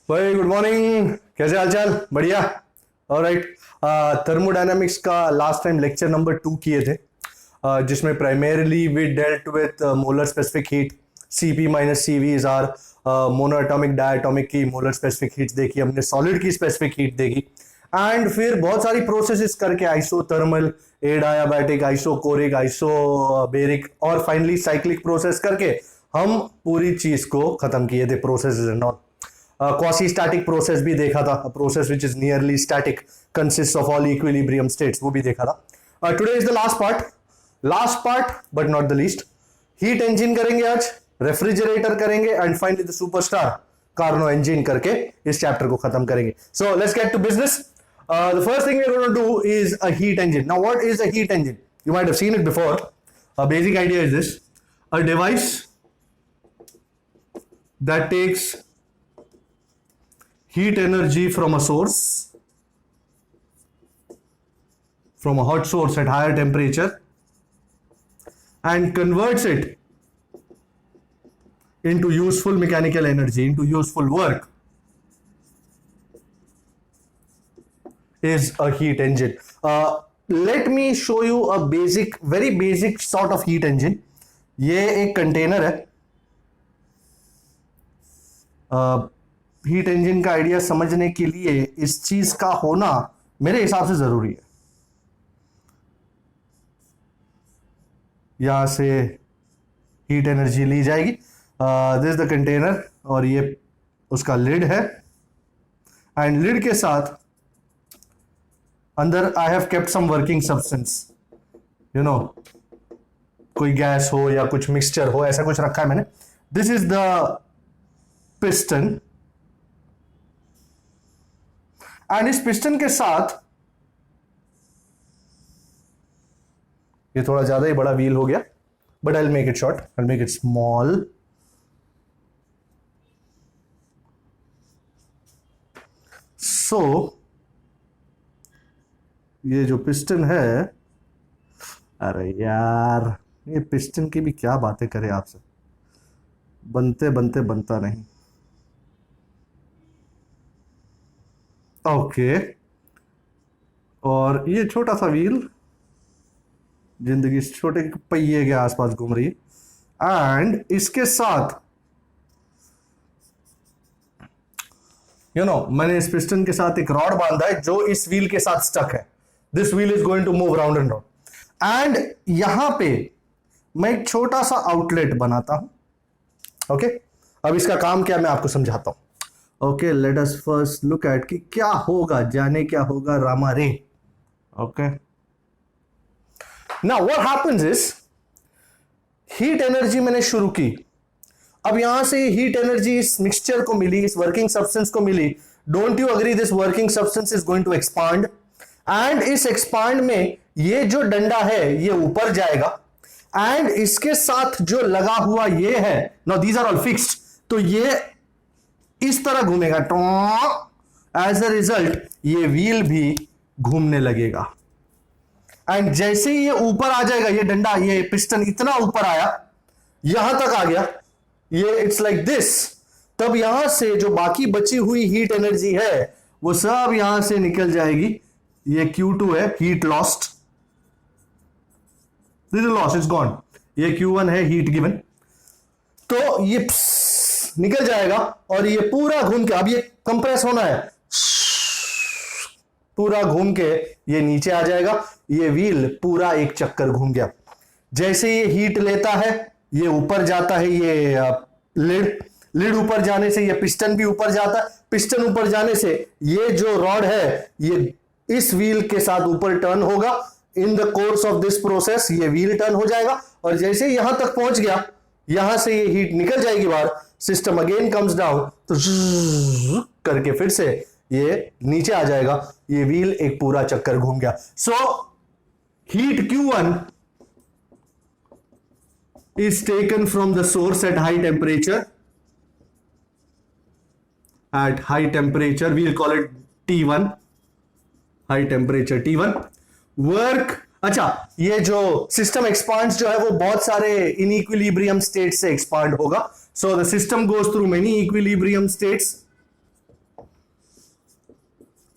भाई good morning. कैसे हालचाल? बढ़िया। ऑलराइट। थर्मोडायनामिक्स का लास्ट टाइम लेक्चर नंबर 2 किए थे, जिसमें primarily we dealt with molar specific heat. CP minus CV is R monoatomic diatomic की मोलर स्पेसिफिक हीट देखी हमने, सॉलिड की स्पेसिफिक हीट देखी, एंड फिर बहुत सारी प्रोसेसेस करके आइसोथर्मल, एडायाबैटिक, आइसोकोरिक, आइसोबेरिक और फाइनली साइक्लिक प्रोसेस करके हम पूरी चीज को खत्म किए थे, process and all. Quasi static process भी देखा था, process which is nearly static, consist of all equilibrium states, वो भी देखा था। Today is the last part but not the least. Heat engine करेंगे आज, रेफ्रिजरेटर करेंगे and finally the superstar Carnot engine करके इस चैप्टर को खत्म करेंगे। सो let's get to business. The first thing we are going to do is a heat engine. Now what is a heat engine? You might have seen it before. A basic idea is this: a device that takes heat energy from a source, from a hot source at higher temperature, and converts it into useful mechanical energy, into useful work, is a heat engine. Let me show you a basic, very basic sort of heat engine. ये एक container है। Heat engine का idea समझने के लिए इस चीज का होना मेरे हिसाब से जरूरी है। यहां से हीट एनर्जी ली जाएगी। दिस द कंटेनर और ये उसका लिड है, एंड लिड के साथ अंदर I have kept some working substance, you know, कोई गैस हो या कुछ मिक्सचर हो, ऐसा कुछ रखा है मैंने। This is the piston, and इस पिस्टन के साथ ये थोड़ा ज्यादा ही बड़ा व्हील हो गया, but I will make it short, I will make it small. So ये जो पिस्टन है, अरे यार ये पिस्टन की भी क्या बातें करें आपसे, बनते बनते बनता नहीं। ओके, और ये छोटा सा व्हील जिंदगी इस छोटे पहिए के आसपास घूम रही है, एंड इसके साथ मैंने इस पिस्टन के साथ एक रॉड बांधा है जो इस व्हील के साथ स्टक है। This wheel is going to move round and round, and यहां पे मैं एक छोटा सा आउटलेट बनाता हूं। ओके, अब इसका काम क्या मैं आपको समझाता हूं। Okay, let us first look at कि क्या होगा, जाने क्या होगा रामा रे। Okay, now what happens is, heat energy मैंने शुरू की। अब यहां से हीट एनर्जी इस मिक्सचर को मिली, इस वर्किंग सब्सटेंस को मिली। Don't you agree this working substance is going to expand, and इस एक्सपांड में ये जो डंडा है ये ऊपर जाएगा, एंड इसके साथ जो लगा हुआ ये है, now these are all fixed, तो ये इस तरह घूमेगा। एज अ रिजल्ट ये व्हील भी घूमने लगेगा, एंड जैसे ही ये ऊपर आ जाएगा, ये डंडा, ये पिस्टन इतना ऊपर आया, यहां तक आ गया, ये इट्स लाइक दिस, तब यहां से जो बाकी बची हुई हीट एनर्जी है वो सब यहां से निकल जाएगी। ये Q2 है, heat lost, this is loss, it's gone. ये Q1 है, हीट गिवन। तो ये निकल जाएगा और ये पूरा घूम के, अब ये कंप्रेस होना है, पूरा घूम के ये नीचे आ जाएगा। ये व्हील पूरा एक चक्कर घूम गया। जैसे ये हीट लेता है ये ऊपर जाता है, ये लिड ऊपर जाने से ये पिस्टन भी ऊपर जाता है, पिस्टन ऊपर जाने से ये जो रॉड है ये इस व्हील के साथ ऊपर टर्न होगा। In the course of this process ये व्हील टर्न हो जाएगा, और जैसे यहां तक पहुंच गया, यहां से ये हीट निकल जाएगी बाहर, सिस्टम अगेन कम्स डाउन, तो करके फिर से ये नीचे आ जाएगा। ये व्हील एक पूरा चक्कर घूम गया। So heat Q1 is taken from the source at high temperature. At high temperature, we'll call it T1. High temperature T1. Work. अच्छा, ये जो सिस्टम एक्सपांड्स जो है वो बहुत सारे इनइक्विलिब्रियम स्टेट से एक्सपांड होगा। So the system goes through many equilibrium states,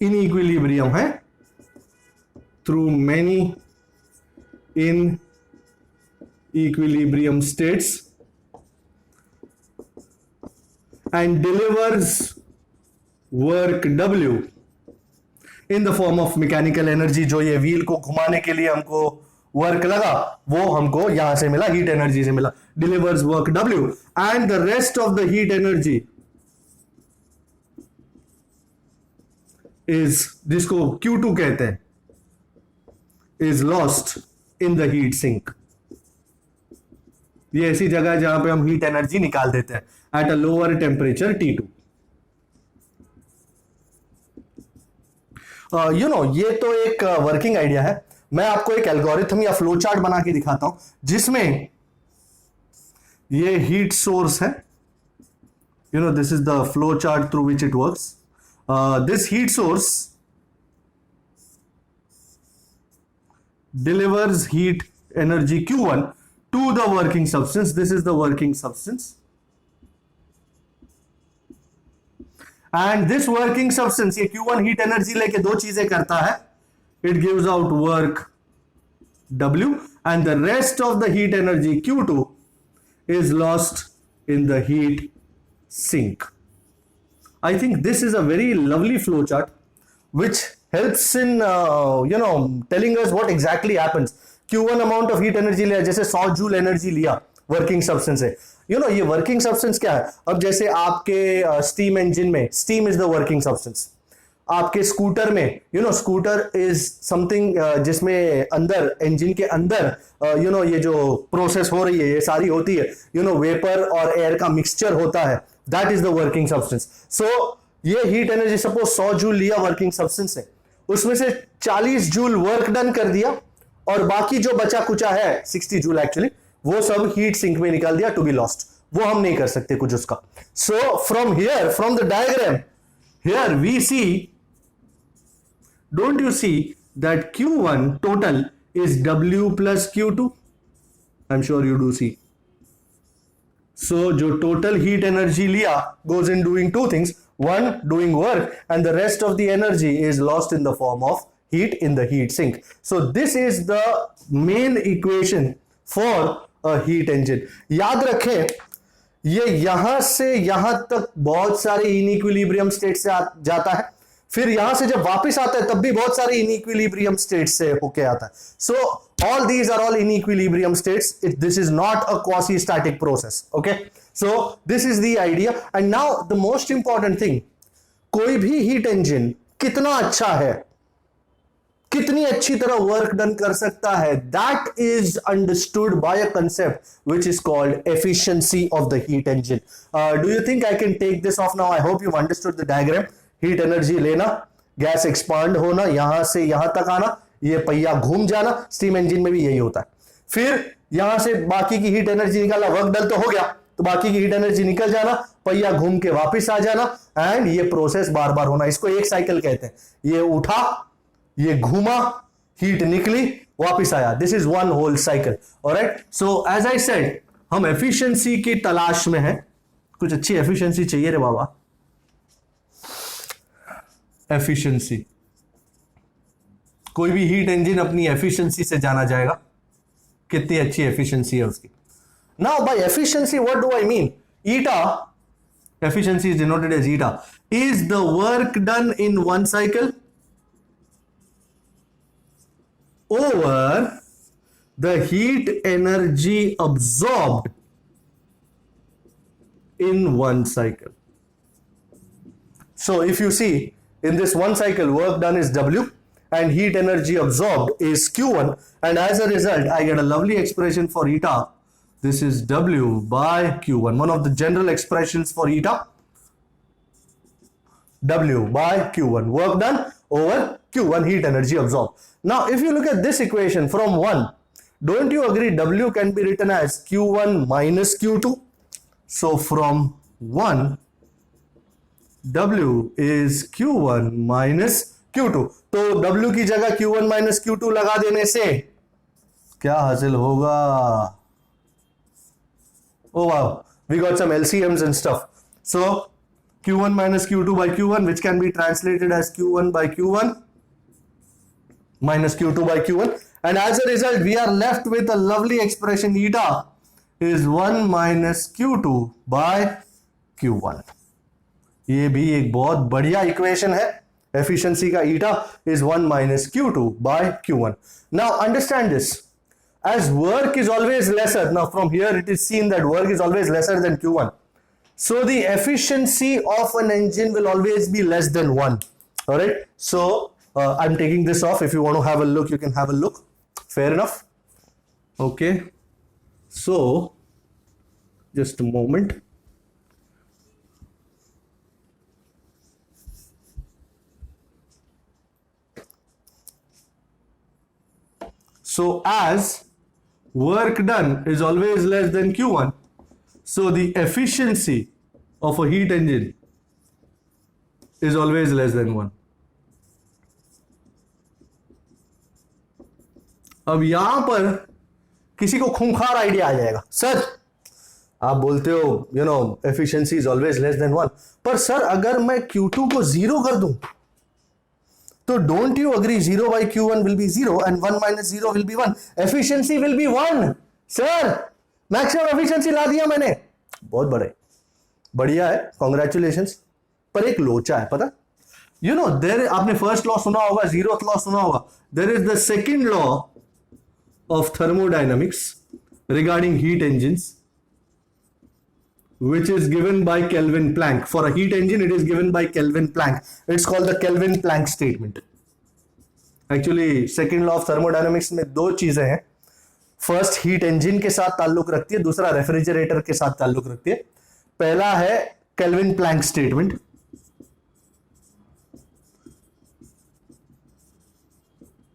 in equilibrium है, through many in equilibrium states and delivers work W in the form of mechanical energy। जो ये व्हील को घुमाने के लिए हमको वर्क लगा वो हमको यहां से मिला, हीट एनर्जी से मिला। delivers work W and the rest of the heat energy is, जिसको Q2 कहते हैं, is lost in the heat sink। ये ऐसी जगह है जहां पे हम हीट एनर्जी निकाल देते हैं at a lower temperature T2। ये तो एक वर्किंग आइडिया है। मैं आपको एक एल्गोरिथम या फ्लो चार्ट बना के दिखाता हूं जिसमें ये हीट सोर्स है। This is the flow chart through which it works. This heat source delivers heat energy Q1 to the working substance। This is the working substance, and this working substance ये Q1 heat energy लेके दो चीजें करता है। It gives out work W and the rest of the heat energy Q2 is lost in the heat sink। I think this is a very lovely flow chart which helps in telling us what exactly happens। Q1 amount of heat energy लिया, जैसे 100 joule energy लिया working substance से। ये working substance क्या है? अब जैसे आपके स्टीम इंजन में steam is the working substance. आपके स्कूटर में स्कूटर इज समथिंग जिसमें अंदर इंजन के अंदर ये जो प्रोसेस हो रही है ये सारी होती है वेपर और एयर का मिक्सचर होता है, that is the working substance. So ये हीट एनर्जी सपोज 100 जूल लिया वर्किंग सब्सटेंस से, उसमें से 40 जूल वर्क डन कर दिया और बाकी जो बचा कुचा है 60 जूल एक्चुअली वो सब हीट सिंक में निकाल दिया टू बी लॉस्ट। वो हम नहीं कर सकते कुछ उसका। So from here, from the diagram here we see, don't you see that Q1 total is W plus Q2? I am sure you do see. So जो टोटल हीट एनर्जी लिया goes in doing two things, one doing work and the rest of the energy is lost in the form of heat in the heat sink। So this is the main equation for a heat engine। याद रखें ये यहां से यहां तक बहुत सारे इनइक्विलिब्रियम state से जाता है, फिर यहां से जब वापस आता है तब भी बहुत सारे इनइक्विलिब्रियम स्टेट से होके आता है। सो all these are all in equilibrium states। This is not a quasi static process। okay, so this is the idea। and now the most important thing, कोई भी हीट इंजन कितना अच्छा है, कितनी अच्छी तरह वर्क डन कर सकता है, that is understood by a concept which is called efficiency of the heat engine। do you think I can take this off now? I hope you've understood the diagram। Heat energy लेना, gas expand होना, यहां से यहां तक आना, ये पहिया घूम जाना, स्टीम इंजन में भी यही होता है। फिर यहां से बाकी की हीट एनर्जी निकालना, वर्क डन तो हो गया तो बाकी की हीट एनर्जी निकल जाना, पहिया घूम के वापस आ जाना, एंड ये प्रोसेस बार बार होना। इसको एक साइकिल कहते हैं। ये उठा, ये घूमा, हीट निकली, वापस आया, this is one whole cycle. Alright, so as I said हम एफिशिएंसी की तलाश में हैं। कुछ अच्छी एफिशिएंसी चाहिए रे बाबा। एफिशिएंसी, कोई भी हीट इंजन अपनी एफिशिएंसी से जाना जाएगा, कितनी अच्छी एफिशिएंसी है उसकी। Now by efficiency what do I mean? Eta, efficiency is denoted as eta, is the work done in one cycle over the heat energy absorbed in one cycle। So if you see in this one cycle, work done is W and heat energy absorbed is Q1, and as a result I get a lovely expression for eta. This is W by Q1, one of the general expressions for eta, W by Q1, work done over Q1, heat energy absorbed। Now if you look at this equation from 1, don't you agree W can be written as Q1 minus Q2? So from 1, W is Q1 minus Q2। तो W की जगह Q1 minus Q2 लगा देने से क्या हासिल होगा? Oh wow, we got some LCMs and stuff। So Q1 minus Q2 by Q1, which can be translated as Q1 by Q1 minus Q2 by Q1. And as a result, we are left with a lovely expression, eta is 1 minus Q2 by Q1. ये भी एक बहुत बढ़िया equation है. Efficiency का eta is 1 minus Q2 by Q1. Now understand this. As work is always lesser, now from here it is seen that work is always lesser than Q1. So the efficiency of an engine will always be less than 1. All right. So I'm taking this off. If you want to have a look, you can have a look. Fair enough. Okay. So just a moment. So as work done is always less than Q1, so the efficiency of a heat engine is always less than 1. अब यहां पर किसी को खूंखार idea आ जाएगा, sir आप बोलते हो efficiency is always less than 1, पर सर अगर मैं Q2 को 0 कर दूं तो don't you agree 0 by Q1 will be 0 and 1 minus 0 will be 1. Efficiency will be 1. Sir maximum efficiency ला दिया मैंने. बहुत बढ़िया है, कॉन्ग्रेचुलेशंस. पर एक लोचा है, पता देयर आपने फर्स्ट लॉ सुना होगा, जीरोथ लॉ सुना होगा. There is the second law of thermodynamics regarding heat engines which is given by Kelvin Planck. For a heat engine, it is given by Kelvin Planck. It's called the Kelvin Planck statement. Actually, second law of thermodynamics में दो चीजें हैं. First heat engine के साथ ताल्लुक रखती है, दूसरा रेफ्रिजरेटर के साथ ताल्लुक रखती है. पहला है केल्विन प्लैंक स्टेटमेंट.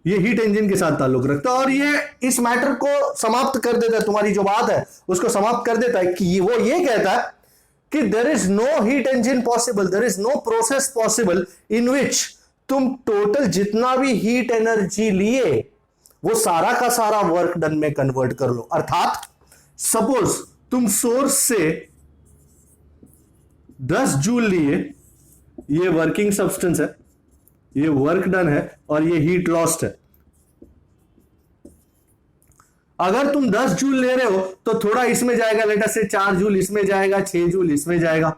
ये हीट इंजन के साथ ताल्लुक रखता है और ये इस मैटर को समाप्त कर देता है. तुम्हारी जो बात है उसको समाप्त कर देता है कि वो ये कहता है कि there is no heat engine possible, there is no process possible in which तुम टोटल जितना भी हीट एनर्जी लिए वो सारा का सारा वर्क डन में कन्वर्ट कर लो. अर्थात सपोज तुम सोर्स से 10 जूल लिए, ये वर्किंग सब्सटेंस है, ये वर्क डन है और ये हीट लॉस्ट है. अगर तुम 10 जूल ले रहे हो तो थोड़ा इसमें जाएगा, लेटर से 4 जूल इसमें जाएगा, 6 जूल इसमें जाएगा.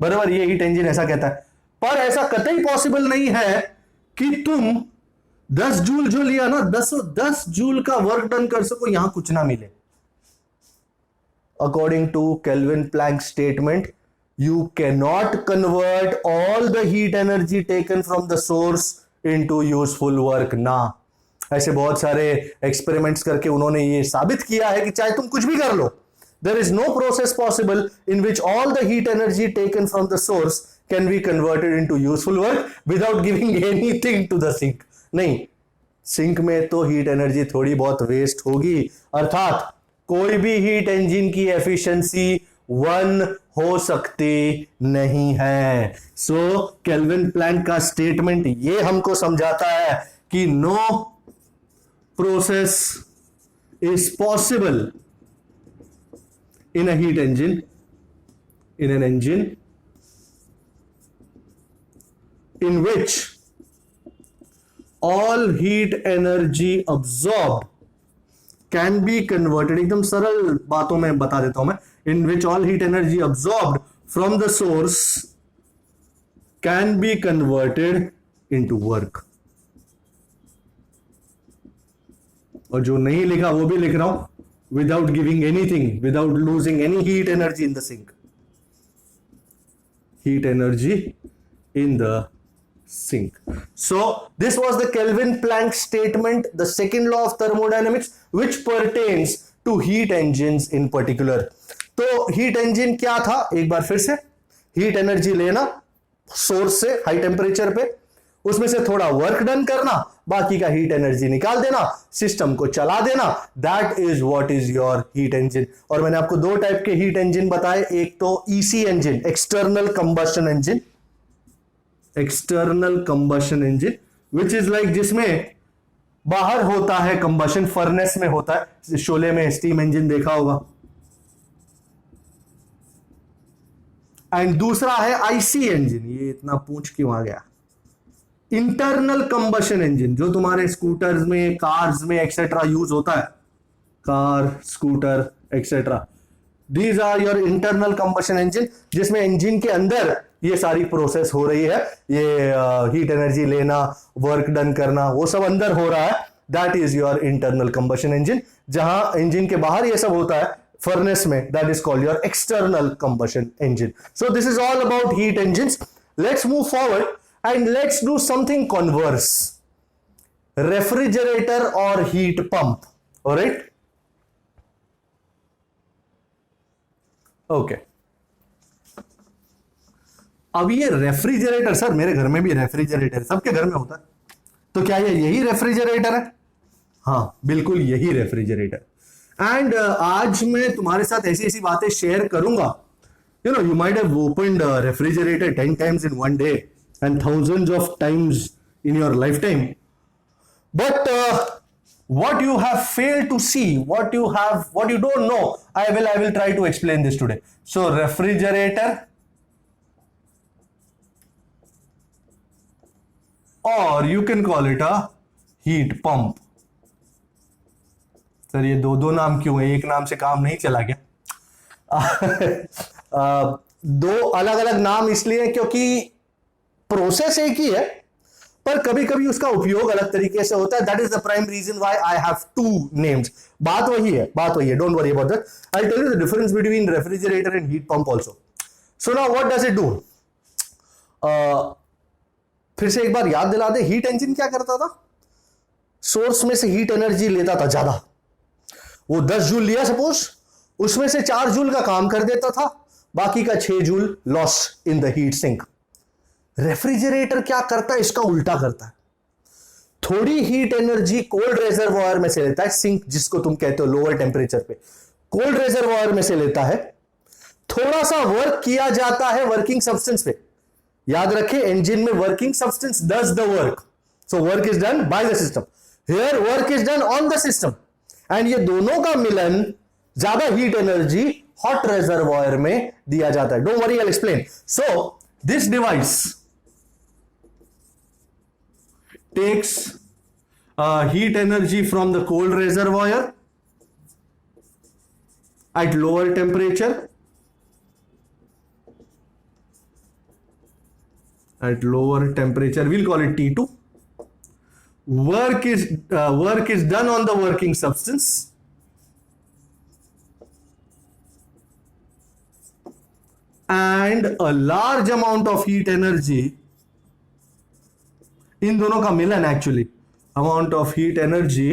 बराबर, ये हीट इंजन ऐसा कहता है. पर ऐसा कतई पॉसिबल नहीं है कि तुम 10 जूल जो लिया ना, 10 जूल का वर्क डन कर सको, यहां कुछ ना मिले. According to Kelvin Planck statement, you cannot convert all the heat energy taken from the source into useful work. ना, ऐसे बहुत सारे एक्सपेरिमेंट्स करके उन्होंने ये साबित किया है कि चाहे तुम कुछ भी कर लो, there is no process possible in which all the heat energy taken from the source can be converted into useful work without giving anything to the sink. नहीं, सिंक में तो हीट एनर्जी थोड़ी बहुत वेस्ट होगी. अर्थात कोई भी heat engine की एफिशिएंसी 1 हो सकती नहीं है. सो केल्विन प्लैंक का स्टेटमेंट ये हमको समझाता है कि no process is possible in a heat engine, in an engine in which all heat energy absorb can be converted. एकदम सरल बातों में बता देता हूं मैं. In which all heat energy absorbed from the source can be converted into work. और जो नहीं लिखा वो भी लिख रहा हूं, without giving anything, without losing any heat energy in the sink. Heat energy in the sink. So this was the Kelvin Planck statement, the second law of thermodynamics, which pertains to heat engines in particular. तो heat engine क्या था, एक बार फिर से, heat energy लेना source से high temperature पे, उसमें से थोड़ा वर्क डन करना, बाकी का हीट एनर्जी निकाल देना, सिस्टम को चला देना. That is what is your heat engine. और मैंने आपको दो टाइप के हीट इंजन बताए. एक तो EC engine, external combustion engine, external combustion engine which is like जिसमें बाहर होता है कंबशन, फर्नेस में होता है. शोले में स्टीम इंजन देखा होगा. एंड दूसरा है आईसी इंजन। ये इतना पूछ क्यों आ गया? इंटरनल कंबशन इंजन, जो तुम्हारे स्कूटर्स में, कार्स में एक्सेट्रा यूज होता है, car, scooter etcetera, these are your internal combustion engine, जिसमें इंजन के अंदर ये सारी प्रोसेस हो रही है, ये हीट एनर्जी लेना, वर्क डन करना, वो सब अंदर हो रहा है। That is your internal combustion engine. जहां इंजन के बाहर ये सब होता है फर्नेस में, that is called your external combustion engine. So this is all about heat engines. Let's move forward and let's do something converse, refrigerator or heat pump. All right, okay. अब ये refrigerator, sir मेरे घर में भी refrigerator, सबके घर में होता है, तो क्या ये यही रेफ्रिजरेटर है? हाँ, बिल्कुल यही रेफ्रिजरेटर। एंड आज मैं तुम्हारे साथ ऐसी ऐसी बातें शेयर करूंगा, you know, you might have opened a refrigerator 10 times in one day and thousands of times in your lifetime, but what you have failed to see, what you don't know, I will try to explain this today. So refrigerator or you can call it a heat pump. Sir ये दो नाम क्यों है? एक नाम से काम नहीं चला गया? दो अलग अलग नाम इसलिए क्योंकि प्रोसेस एक ही है, पर कभी कभी उसका उपयोग अलग तरीके से होता है। That is the prime reason why I have two names. बात वही है, don't worry about that. I will tell you the difference between refrigerator and heat pump also. So now what does it do? फिर से एक बार याद दिला दे, heat engine क्या करता था? सोर्स में से हीट एनर्जी लेता था ज्यादा, वो 10 जूल लिया सपोज, उसमें से 4 जूल का काम कर देता था, बाकी का 6 joule loss in the heat sink. Refrigerator क्या करता है? इसका उल्टा करता है। थोड़ी हीट एनर्जी कोल्ड रेजरवॉयर में से लेता है, सिंक जिसको तुम कहते हो लोअर टेम्परेचर पे, कोल्ड रेजरवॉयर में से लेता है, थोड़ा सा वर्क किया जाता है वर्किंग सब्सटेंस पे। याद रखें, इंजन में working substance does the work, so work is done by the system, here work is done on the system, and ये दोनों का मिलन, ज्यादा हीट एनर्जी हॉट रेजरवॉयर में दिया जाता है। Don't worry, I will explain. So this device takes heat energy from the cold reservoir at lower temperature, we'll call it T2. Work is done on the working substance, and a large amount of heat energy, इन दोनों का मिलन, actually amount of heat energy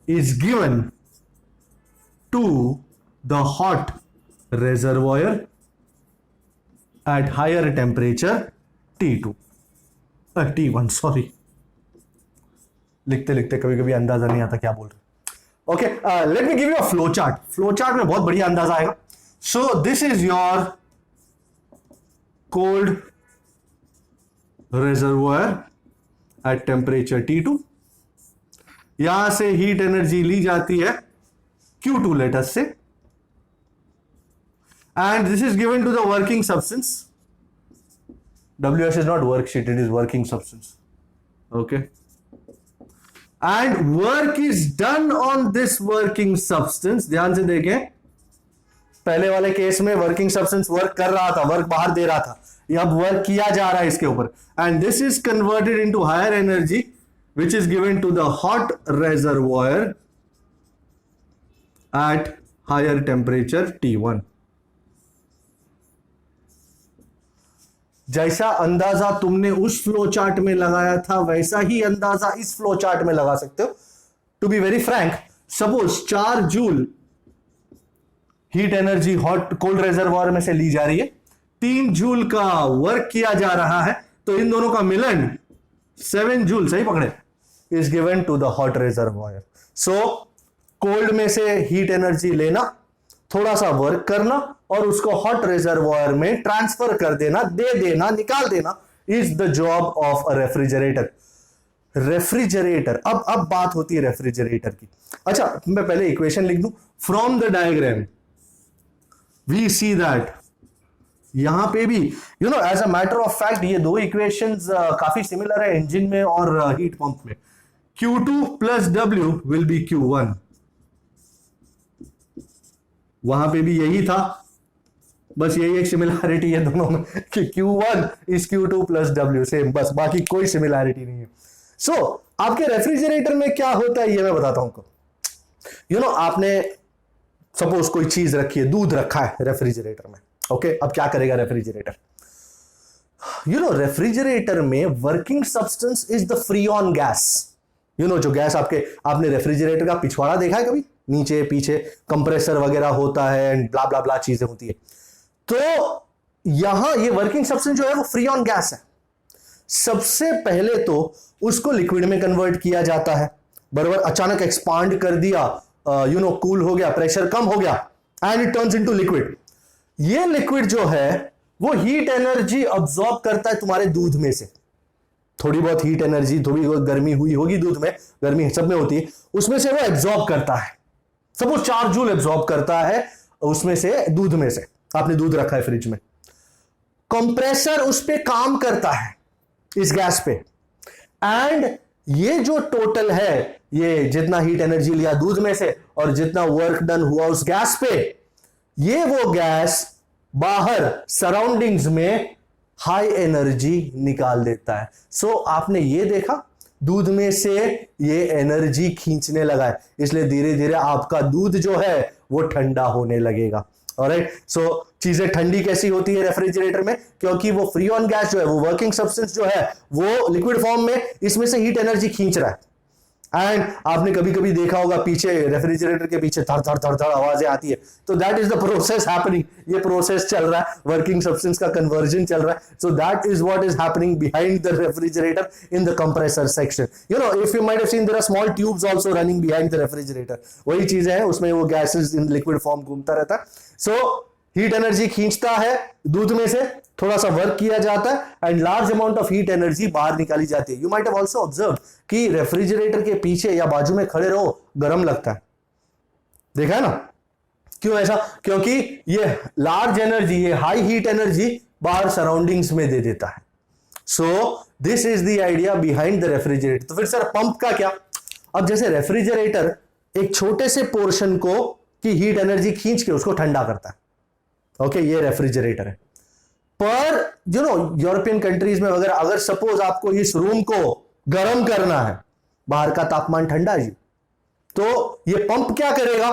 is given to the hot reservoir at higher temperature T1, sorry, लिखते लिखते कभी कभी अंदाजा नहीं आता क्या बोल रहे। Okay, let me give you a flow chart. Flow chart में बहुत बढ़िया अंदाजा आएगा। So this is your cold reservoir at temperature T2। यहां से हीट एनर्जी ली जाती है Q2 let's say, and this is given to the working substance. WS is not worksheet, it is working substance. Okay, and work is done on this working substance. ध्यान से देखें, पहले वाले case में working substance work कर रहा था, work बाहर दे रहा था, अब वर्क किया जा रहा है इसके ऊपर, and this is converted into higher energy which is given to the hot reservoir at higher temperature T1। जैसा अंदाजा तुमने उस फ्लो चार्ट में लगाया था, वैसा ही अंदाजा इस फ्लो चार्ट में लगा सकते हो। To be very frank, suppose 4 joule heat energy hot cold reservoir में से ली जा रही है, 3 जूल का वर्क किया जा रहा है, तो इन दोनों का मिलन 7 जूल, सही पकड़े, is given to the hot reservoir. So cold में से हीट एनर्जी लेना, थोड़ा सा वर्क करना और उसको हॉट रेजरवॉयर में ट्रांसफर कर देना, दे देना, निकाल देना, is the job of a refrigerator. Refrigerator, अब बात होती है रेफ्रिजरेटर की। अच्छा, मैं पहले इक्वेशन लिख दूं। From the diagram we see that यहां पे भी as a matter of fact ये दो इक्वेशंस काफी सिमिलर है इंजन में और हीट पंप में. Q2 plus W will be Q1. वहां पे भी यही था, बस यही एक सिमिलैरिटी है दोनों में कि Q1 is Q2 plus W same, बस बाकी कोई सिमिलैरिटी नहीं है. सो आपके रेफ्रिजरेटर में क्या होता है ये मैं बताता हूं. आपने सपोज कोई चीज रखी है, दूध रखा है रेफ्रिजरेटर में. ओके, अब क्या करेगा रेफ्रिजरेटर? रेफ्रिजरेटर में working substance is the freon gas. जो गैस आपने रेफ्रिजरेटर का पिछवाड़ा देखा है कभी? नीचे पीछे कंप्रेसर वगैरह होता है एंड ब्ला ब्ला ब्ला चीजें होती है. तो यहां ये वर्किंग सब्सटेंस जो है वो फ्री ऑन गैस है. सबसे पहले तो उसको लिक्विड में कन्वर्ट किया जाता है, बराबर. अचानक एक्सपांड कर दिया, कूल हो गया, प्रेशर कम हो गया and it turns into liquid. ये लिक्विड जो है वो हीट एनर्जी अब्सॉर्ब करता है तुम्हारे दूध में से. थोड़ी बहुत हीट एनर्जी, थोड़ी बहुत गर्मी हुई होगी दूध में, गर्मी सब में होती है, उसमें से वो एब्सॉर्ब करता है. सपोज 4 जूल एब्सॉर्ब करता है उसमें से, दूध में से. आपने दूध रखा है फ्रिज में, कंप्रेसर उस पे काम करता है इस गैस पे, एंड ये जो टोटल है, ये जितना हीट एनर्जी लिया दूध में से और जितना वर्क डन हुआ उस गैस पे, ये वो गैस बाहर सराउंडिंग्स में हाई एनर्जी निकाल देता है. सो आपने ये देखा, दूध में से ये एनर्जी खींचने लगा है, इसलिए धीरे धीरे आपका दूध जो है वो ठंडा होने लगेगा. ऑलराइट, सो चीजें ठंडी कैसी होती है रेफ्रिजरेटर में? क्योंकि वो फ्री ऑन गैस जो है, वो वर्किंग सब्सटेंस जो है वो लिक्विड फॉर्म में इसमें से हीट एनर्जी खींच रहा है. एंड आपने कभी कभी देखा होगा पीछे रेफ्रिजरेटर के पीछे थर थर थर थर आवाजें आती है, तो that is the process happening. ये प्रोसेस चल रहा है, वर्किंग सब्सटेंस का कन्वर्जन चल रहा है. So that is what is happening behind the refrigerator in the compressor section. If you might have seen, there are small tubes also running behind the refrigerator. वही चीजें हैं, उसमें वो गैसेस इन लिक्विड फॉर्म घूमता रहता है. So heat energy खींचता है दूध में से, थोड़ा सा वर्क किया जाता है and large amount of heat energy बाहर निकाली जाती है. You might have also observe कि रेफ्रिजरेटर के पीछे या बाजू में खड़े रहो, गर्म लगता है. देखा है ना? क्यों ऐसा? क्योंकि ये लार्ज एनर्जी, ये हाई हीट एनर्जी बाहर सराउंडिंग्स में दे देता है. सो this is the idea behind the refrigerator. तो फिर सर पंप का क्या? अब जैसे रेफ्रिजरेटर एक छोटे से पोर्शन को की हीट एनर्जी खींच के उसको ठंडा करता है. ओके, ये रेफ्रिजरेटर है. पर यूरोपियन कंट्रीज में वगैरह अगर सपोज आपको इस रूम को गर्म करना है, बाहर का तापमान ठंडा है, तो ये पंप क्या करेगा?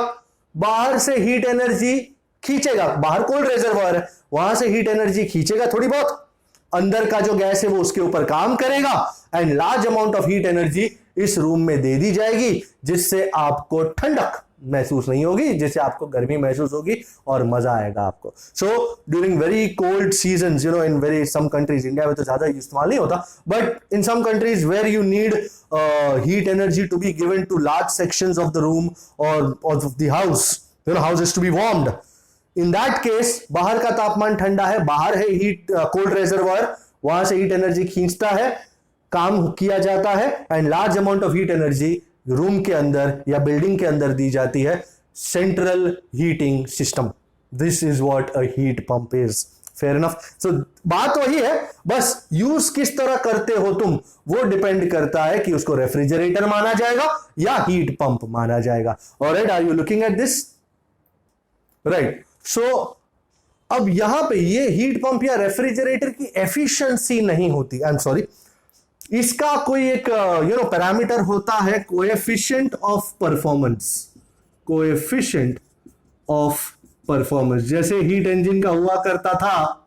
बाहर से हीट एनर्जी खींचेगा. बाहर कोल्ड रिजर्वायर है, वहां से हीट एनर्जी खींचेगा थोड़ी बहुत, अंदर का जो गैस है वो उसके ऊपर काम करेगा and large amount of heat energy इस रूम में दे दी जाएगी, जिससे आपको ठंडक महसूस नहीं होगी, जिससे आपको गर्मी महसूस होगी और मजा आएगा आपको. So during very cold seasons, in very some countries, India में तो ज्यादा इस्तेमाल नहीं होता, but in some countries where you need heat energy to be given to large sections of the room और of the house, house is to be warmed. In that case बाहर का तापमान ठंडा है, बाहर है हीट कोल्ड रिजर्वायर, वहां से हीट एनर्जी खींचता है, काम किया जाता है and large amount of heat energy room के अंदर या बिल्डिंग के अंदर दी जाती है. Central heating system, this is what a heat pump is. Fair enough. So बात वही है, बस यूज किस तरह करते हो तुम, वो डिपेंड करता है कि उसको रेफ्रिजरेटर माना जाएगा या हीट पंप माना जाएगा. Alright, are you looking at this? Right. So अब यहां पे ये हीट पंप या रेफ्रिजरेटर की एफिशिएंसी नहीं होती, आई एम सॉरी, इसका कोई एक पैरामीटर होता है, coefficient of performance. Coefficient of performance, जैसे हीट इंजन का हुआ करता था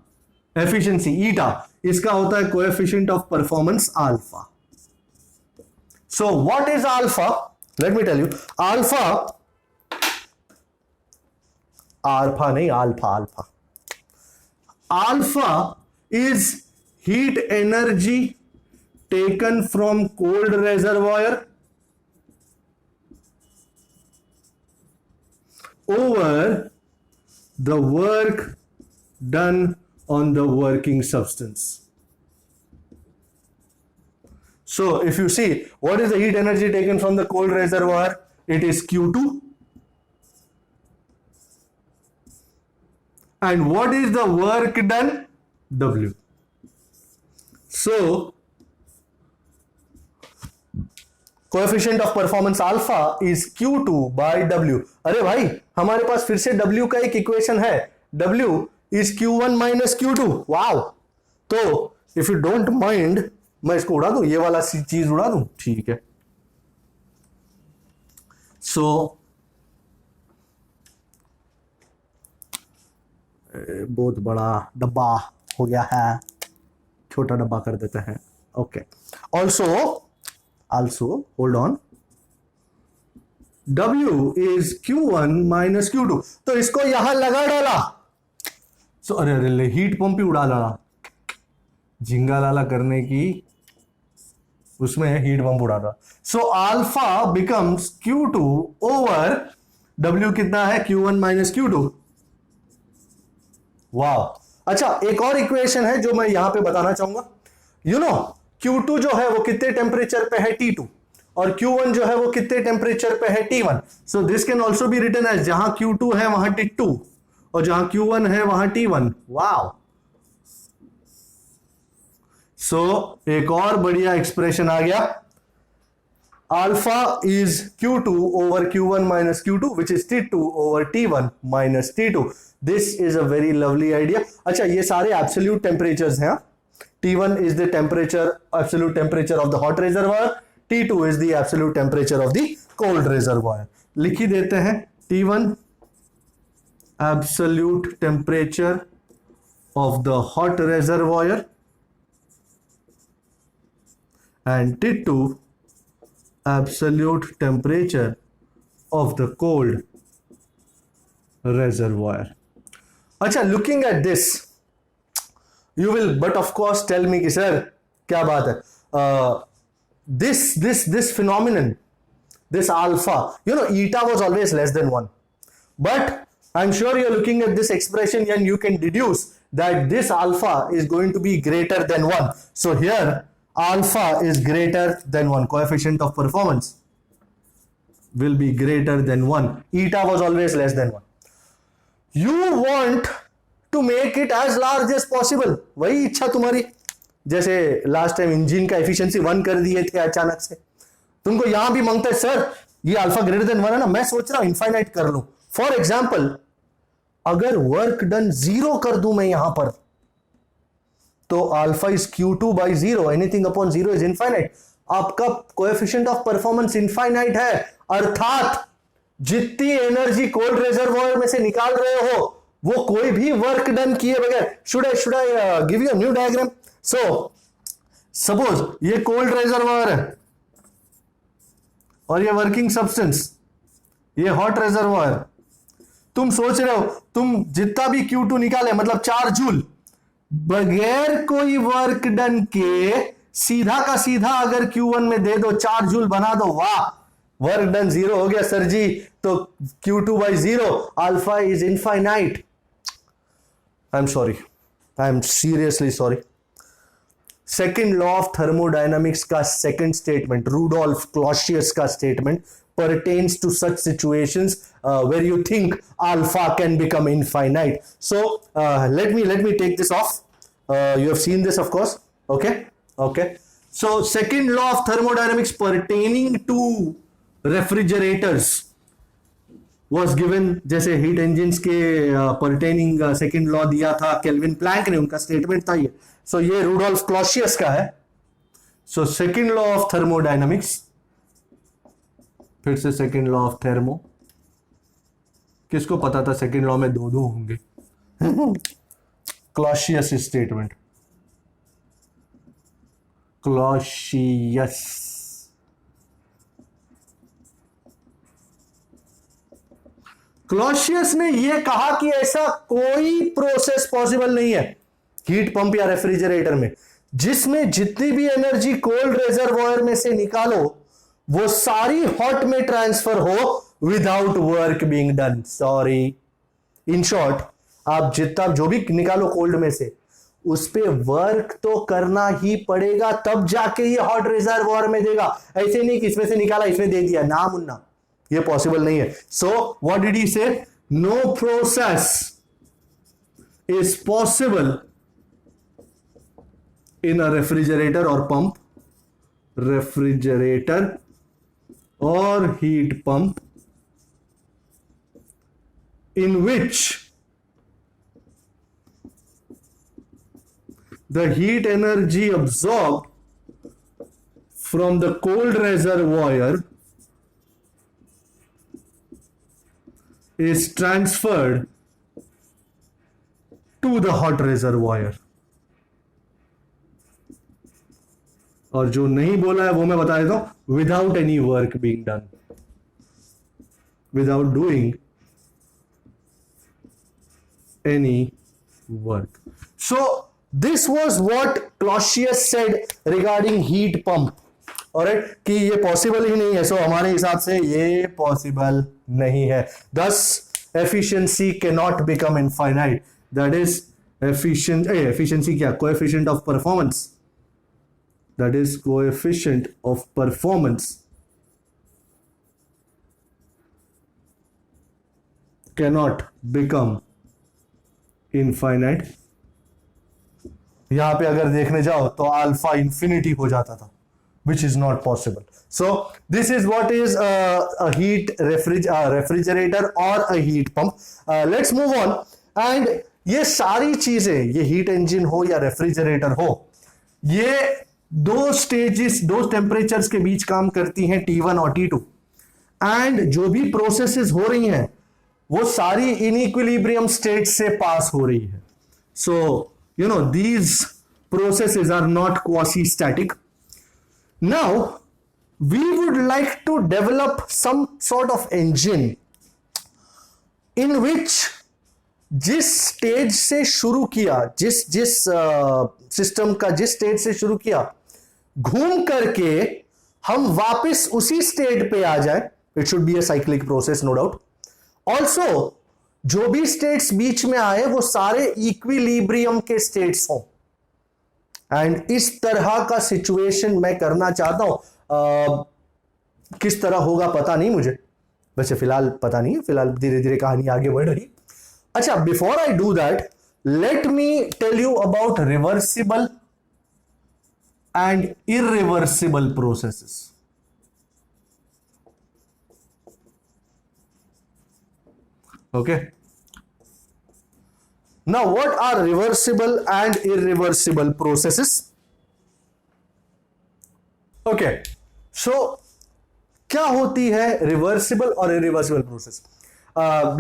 एफिशिएंसी ईटा, इसका होता है coefficient of performance alpha. So what is alpha? Let me tell you. Alpha नहीं, alpha is heat energy taken from cold reservoir over the work done on the working substance. So if you see, what is the heat energy taken from the cold reservoir? It is Q2 and what is the work done? W. So coefficient of performance alpha is Q2 by W. अरे भाई हमारे पास फिर से W का एक equation है, W is Q1 minus Q2. Wow, तो if you don't mind मैं इसको उड़ा दूं, ये वाला चीज उड़ा दूं, ठीक है। सो बहुत बड़ा डब्बा हो गया है, छोटा डब्बा कर देते हैं। Okay, also hold on, W is Q1 minus Q2, तो इसको यहां लगा डाला। सो अरे अरे हीट पंप ही उड़ा डाला, झिंगा लाला करने की उसमें हीट पंप उड़ा डाला। So alpha becomes Q2 over W कितना है? Q1 minus Q2। वाह, अच्छा एक और इक्वेशन है जो मैं यहां पे बताना चाहूंगा। यू नो Q2 जो है वो कितने टेम्परेचर पे है? T2, और Q1 जो है वो कितने टेम्परेचर पे है? T1। So this can also be written as जहां Q2 है वहां T2 और जहां Q1 है वहां T1। वाह, सो एक और बढ़िया एक्सप्रेशन आ गया, alpha is Q2 over Q1 minus Q2 which is T2 over T1 minus T2। This is a very lovely idea. अच्छा, ये सारे एब्सोल्यूट टेम्परेचर्स हैं। T1 is the temperature, absolute temperature of the hot reservoir. T2 is the absolute temperature of the cold reservoir. लिख ही देते हैं, T1 absolute temperature of the hot reservoir and T2 absolute temperature of the cold reservoir. अच्छा, looking at this, you will but of course tell me कि sir क्या बात है, this phenomenon, this alpha, you know, eta was always less than 1, but I'm sure you're looking at this expression and you can deduce that this alpha is going to be greater than 1. So here alpha is greater than 1, coefficient of performance will be greater than 1, eta was always less than 1. You want to make it as large as possible, वही इच्छा तुम्हारी। जैसे last time engine का efficiency 1 कर दिए थे अचानक से, तुमको यहां भी मांगता है सर ये अल्फा ग्रेटर देन 1 है ना, मैं सोच रहा हूं इनफाइनाइट कर लूं। फॉर एग्जांपल, अगर वर्क डन 0 कर दूं मैं यहां पर, तो alpha is Q2 by 0, anything upon 0 is infinite. आपका कोएफिशिएंट ऑफ परफॉर्मेंस इनफाइनाइट है, अर्थात जितनी एनर्जी कोल्ड रिजर्वॉयर में से निकाल रहे हो वो कोई भी वर्क डन किए बगैर। Should I give you new diagram? So suppose ये कोल्ड रिजर्वॉयर है और ये वर्किंग सब्सटेंस, ये हॉट रिजर्वॉयर। तुम सोच रहे हो तुम जितना भी Q2 निकाले, मतलब 4 जूल, बगैर कोई वर्क डन के सीधा का सीधा अगर Q1 में दे दो, 4 जूल बना दो, वाह, वर्क डन 0 हो गया सर जी। तो Q2 by 0, alpha is infinite. I am sorry, I am seriously sorry. Second law of thermodynamics का सेकेंड स्टेटमेंट, रूडोल्फ क्लॉसियस का statement, pertains to such situations where you think alpha can become infinite. So let me take this off. You have seen this, of course. Okay. So second law of thermodynamics pertaining to refrigerators was given, जैसे heat engines के pertaining second law दिया था kelvin Planck ने, उनका statement था ये। सो ये Rudolph Clausius का है। So second law of thermodynamics, फिर से सेकेंड लॉ ऑफ थर्मो, किसको पता था सेकेंड लॉ में दो होंगे? Clausius statement, Clausius. क्लॉसियस ने यह कहा कि ऐसा कोई प्रोसेस पॉसिबल नहीं है हीट पंप या रेफ्रिजरेटर में जिसमें जितनी भी एनर्जी कोल्ड रिजर्वॉयर में से निकालो वो सारी हॉट में ट्रांसफर हो without work being done. Sorry, in short, आप जितना जो भी निकालो कोल्ड में से उस पे वर्क तो करना ही पड़ेगा, तब जाके ये हॉट रिजर्वॉयर में देगा। ऐसे नहीं कि इसमें से निकाला इसमें दे दिया, ना मुन्ना, ये पॉसिबल नहीं है। So what did he say? No process is possible in a refrigerator or pump, refrigerator or heat pump, in which the heat energy absorbed from the cold reservoir is transferred to the hot reservoir. और जो नहीं बोला है वो मैं बता देता हूं, without any work being done, without doing any work. So this was what Clausius said regarding heat pump. Alright, कि ये पॉसिबल ही नहीं है. सो हमारे हिसाब से ये पॉसिबल नहीं है. Thus efficiency cannot become infinite. That is efficiency क्या? Coefficient of performance. That is coefficient of performance cannot become infinite. यहां पे अगर देखने जाओ तो अल्फा इंफिनिटी हो जाता था, which is not possible. So this is what is a heat refrigerator और a heat pump. Let's move on. And ये सारी चीजें, ये हीट इंजन हो या रेफ्रिजरेटर हो, ये दो स्टेजेस, दो टेम्परेचर्स के बीच काम करती हैं, T1 और T2. एंड जो भी प्रोसेसेस हो रही हैं वो सारी इनइक्विलिब्रियम स्टेट से पास हो रही है. So you know these processes are not quasi static. Now we would like to develop some sort of engine in which जिस स्टेज से शुरू किया, जिस सिस्टम का जिस स्टेज से शुरू किया, घूम करके हम वापस उसी स्टेट पे आ जाए. It should be a cyclic process, no doubt. Also जो भी स्टेट्स बीच में आए वो सारे इक्विलिब्रियम के स्टेट्स हों. एंड इस तरह का सिचुएशन मैं करना चाहता हूं. किस तरह होगा पता नहीं मुझे, वैसे फिलहाल पता नहीं, फिलहाल धीरे धीरे कहानी आगे बढ़ रही. अच्छा, before I do that, let me tell you about reversible and irreversible processes. Okay. Now, what are reversible and irreversible processes? Okay. So, क्या होती है reversible और irreversible process?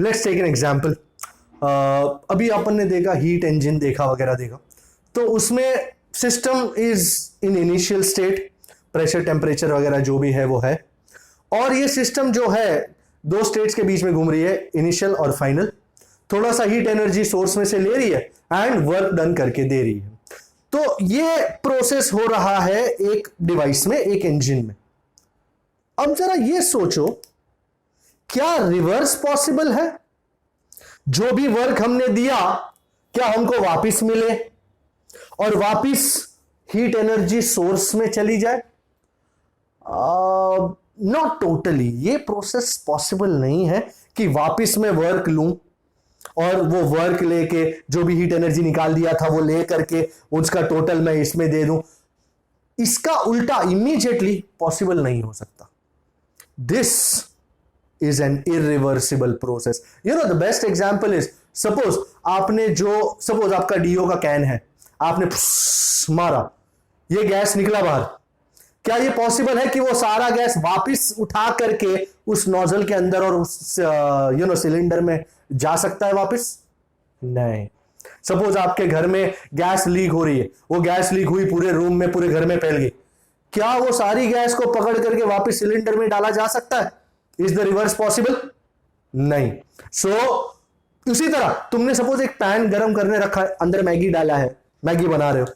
Let's take an example. अभी अपन ने देखा हीट इंजन देखा वगैरह देखा, तो उसमें system is in initial state, pressure temperature वगैरह जो भी है वो है, और ये सिस्टम जो है दो स्टेट्स के बीच में घूम रही है, इनिशियल और फाइनल. थोड़ा सा हीट एनर्जी सोर्स में से ले रही है एंड वर्क डन करके दे रही है. तो ये प्रोसेस हो रहा है एक डिवाइस में, एक इंजन में. अब जरा ये सोचो, क्या रिवर्स पॉसिबल है? जो भी वर्क हमने दिया क्या हमको वापस मिले और वापस हीट एनर्जी सोर्स में चली जाए? Not totally. ये प्रोसेस पॉसिबल नहीं है कि वापस मैं वर्क लूं और वो वर्क लेके जो भी हीट एनर्जी निकाल दिया था वो ले करके उसका टोटल मैं इसमें दे दूं. इसका उल्टा इमीडिएटली पॉसिबल नहीं हो सकता. This is an irreversible process. You know the best example is, suppose आपका डीओ का कैन है, आपने मारा, ये गैस निकला बाहर. क्या ये पॉसिबल है कि वो सारा गैस वापस उठा करके उस नोजल के अंदर और उस सिलेंडर में जा सकता है वापस? नहीं. सपोज आपके घर में गैस लीक हो रही है, वो गैस लीक हुई पूरे रूम में, पूरे घर में फैल गई. क्या वो सारी गैस को पकड़ करके वापस सिलेंडर में डाला जा सकता है? Is the reverse possible? नहीं. सो उसी तरह तुमने सपोज एक पैन गरम करने रखा है, अंदर मैगी डाला है, मैगी बना रहे हो,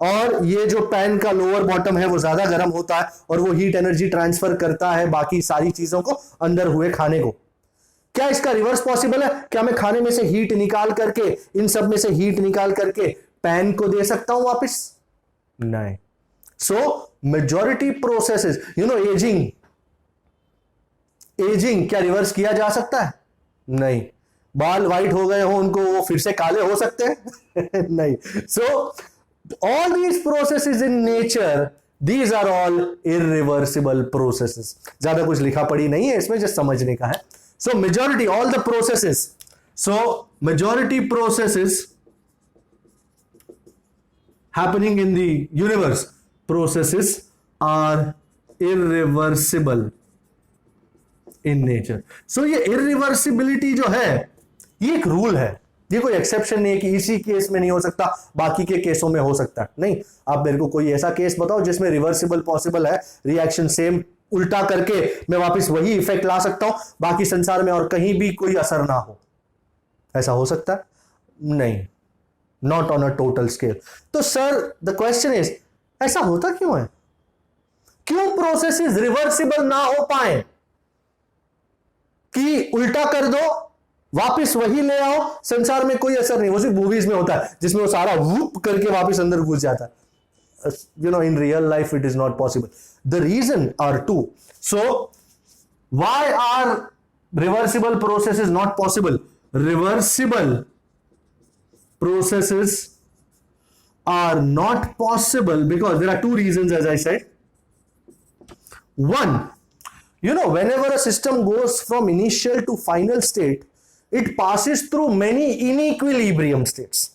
और ये जो पैन का लोअर बॉटम है वो ज्यादा गर्म होता है और वो हीट एनर्जी ट्रांसफर करता है बाकी सारी चीजों को, अंदर हुए खाने को. क्या इसका रिवर्स पॉसिबल है? क्या मैं खाने में से हीट निकाल करके, इन सब में से हीट निकाल करके पैन को दे सकता हूं वापस? नहीं. सो मेजॉरिटी प्रोसेसेस, एजिंग क्या रिवर्स किया जा सकता है? नहीं. बाल व्हाइट हो गए हो उनको, वो फिर से काले हो सकते हैं? नहीं. So all these processes in nature, these are all irreversible processes. ज्यादा कुछ लिखा पड़ी नहीं है इसमें, जस्ट समझने का है. सो majority all the processes, so majority processes happening in the universe, processes are irreversible in nature. So ये irreversibility जो है, ये एक रूल है, ये कोई एक्सेप्शन नहीं है कि इसी केस में नहीं हो सकता बाकी के केसों में हो सकता है. नहीं, आप मेरे को कोई ऐसा केस बताओ जिसमें रिवर्सिबल पॉसिबल है, रिएक्शन सेम उल्टा करके मैं वापस वही इफेक्ट ला सकता हूं बाकी संसार में और कहीं भी कोई असर ना हो. ऐसा हो सकता है? नहीं, not on a total scale. तो सर द क्वेश्चन इज, ऐसा होता क्यों है? क्यों प्रोसेसेस रिवर्सिबल ना हो पाए? कि उल्टा कर दो वापस वही ले आओ, संसार में कोई असर नहीं. वो सिर्फ मूवीज में होता है जिसमें वो सारा वूप करके वापस अंदर घुस जाता है. in real life it is not possible. The reason are two. So why are reversible processes not possible? Reversible processes are not possible because there are two reasons, as I said. One, whenever a system goes from initial to final state, it passes through many inequilibrium states.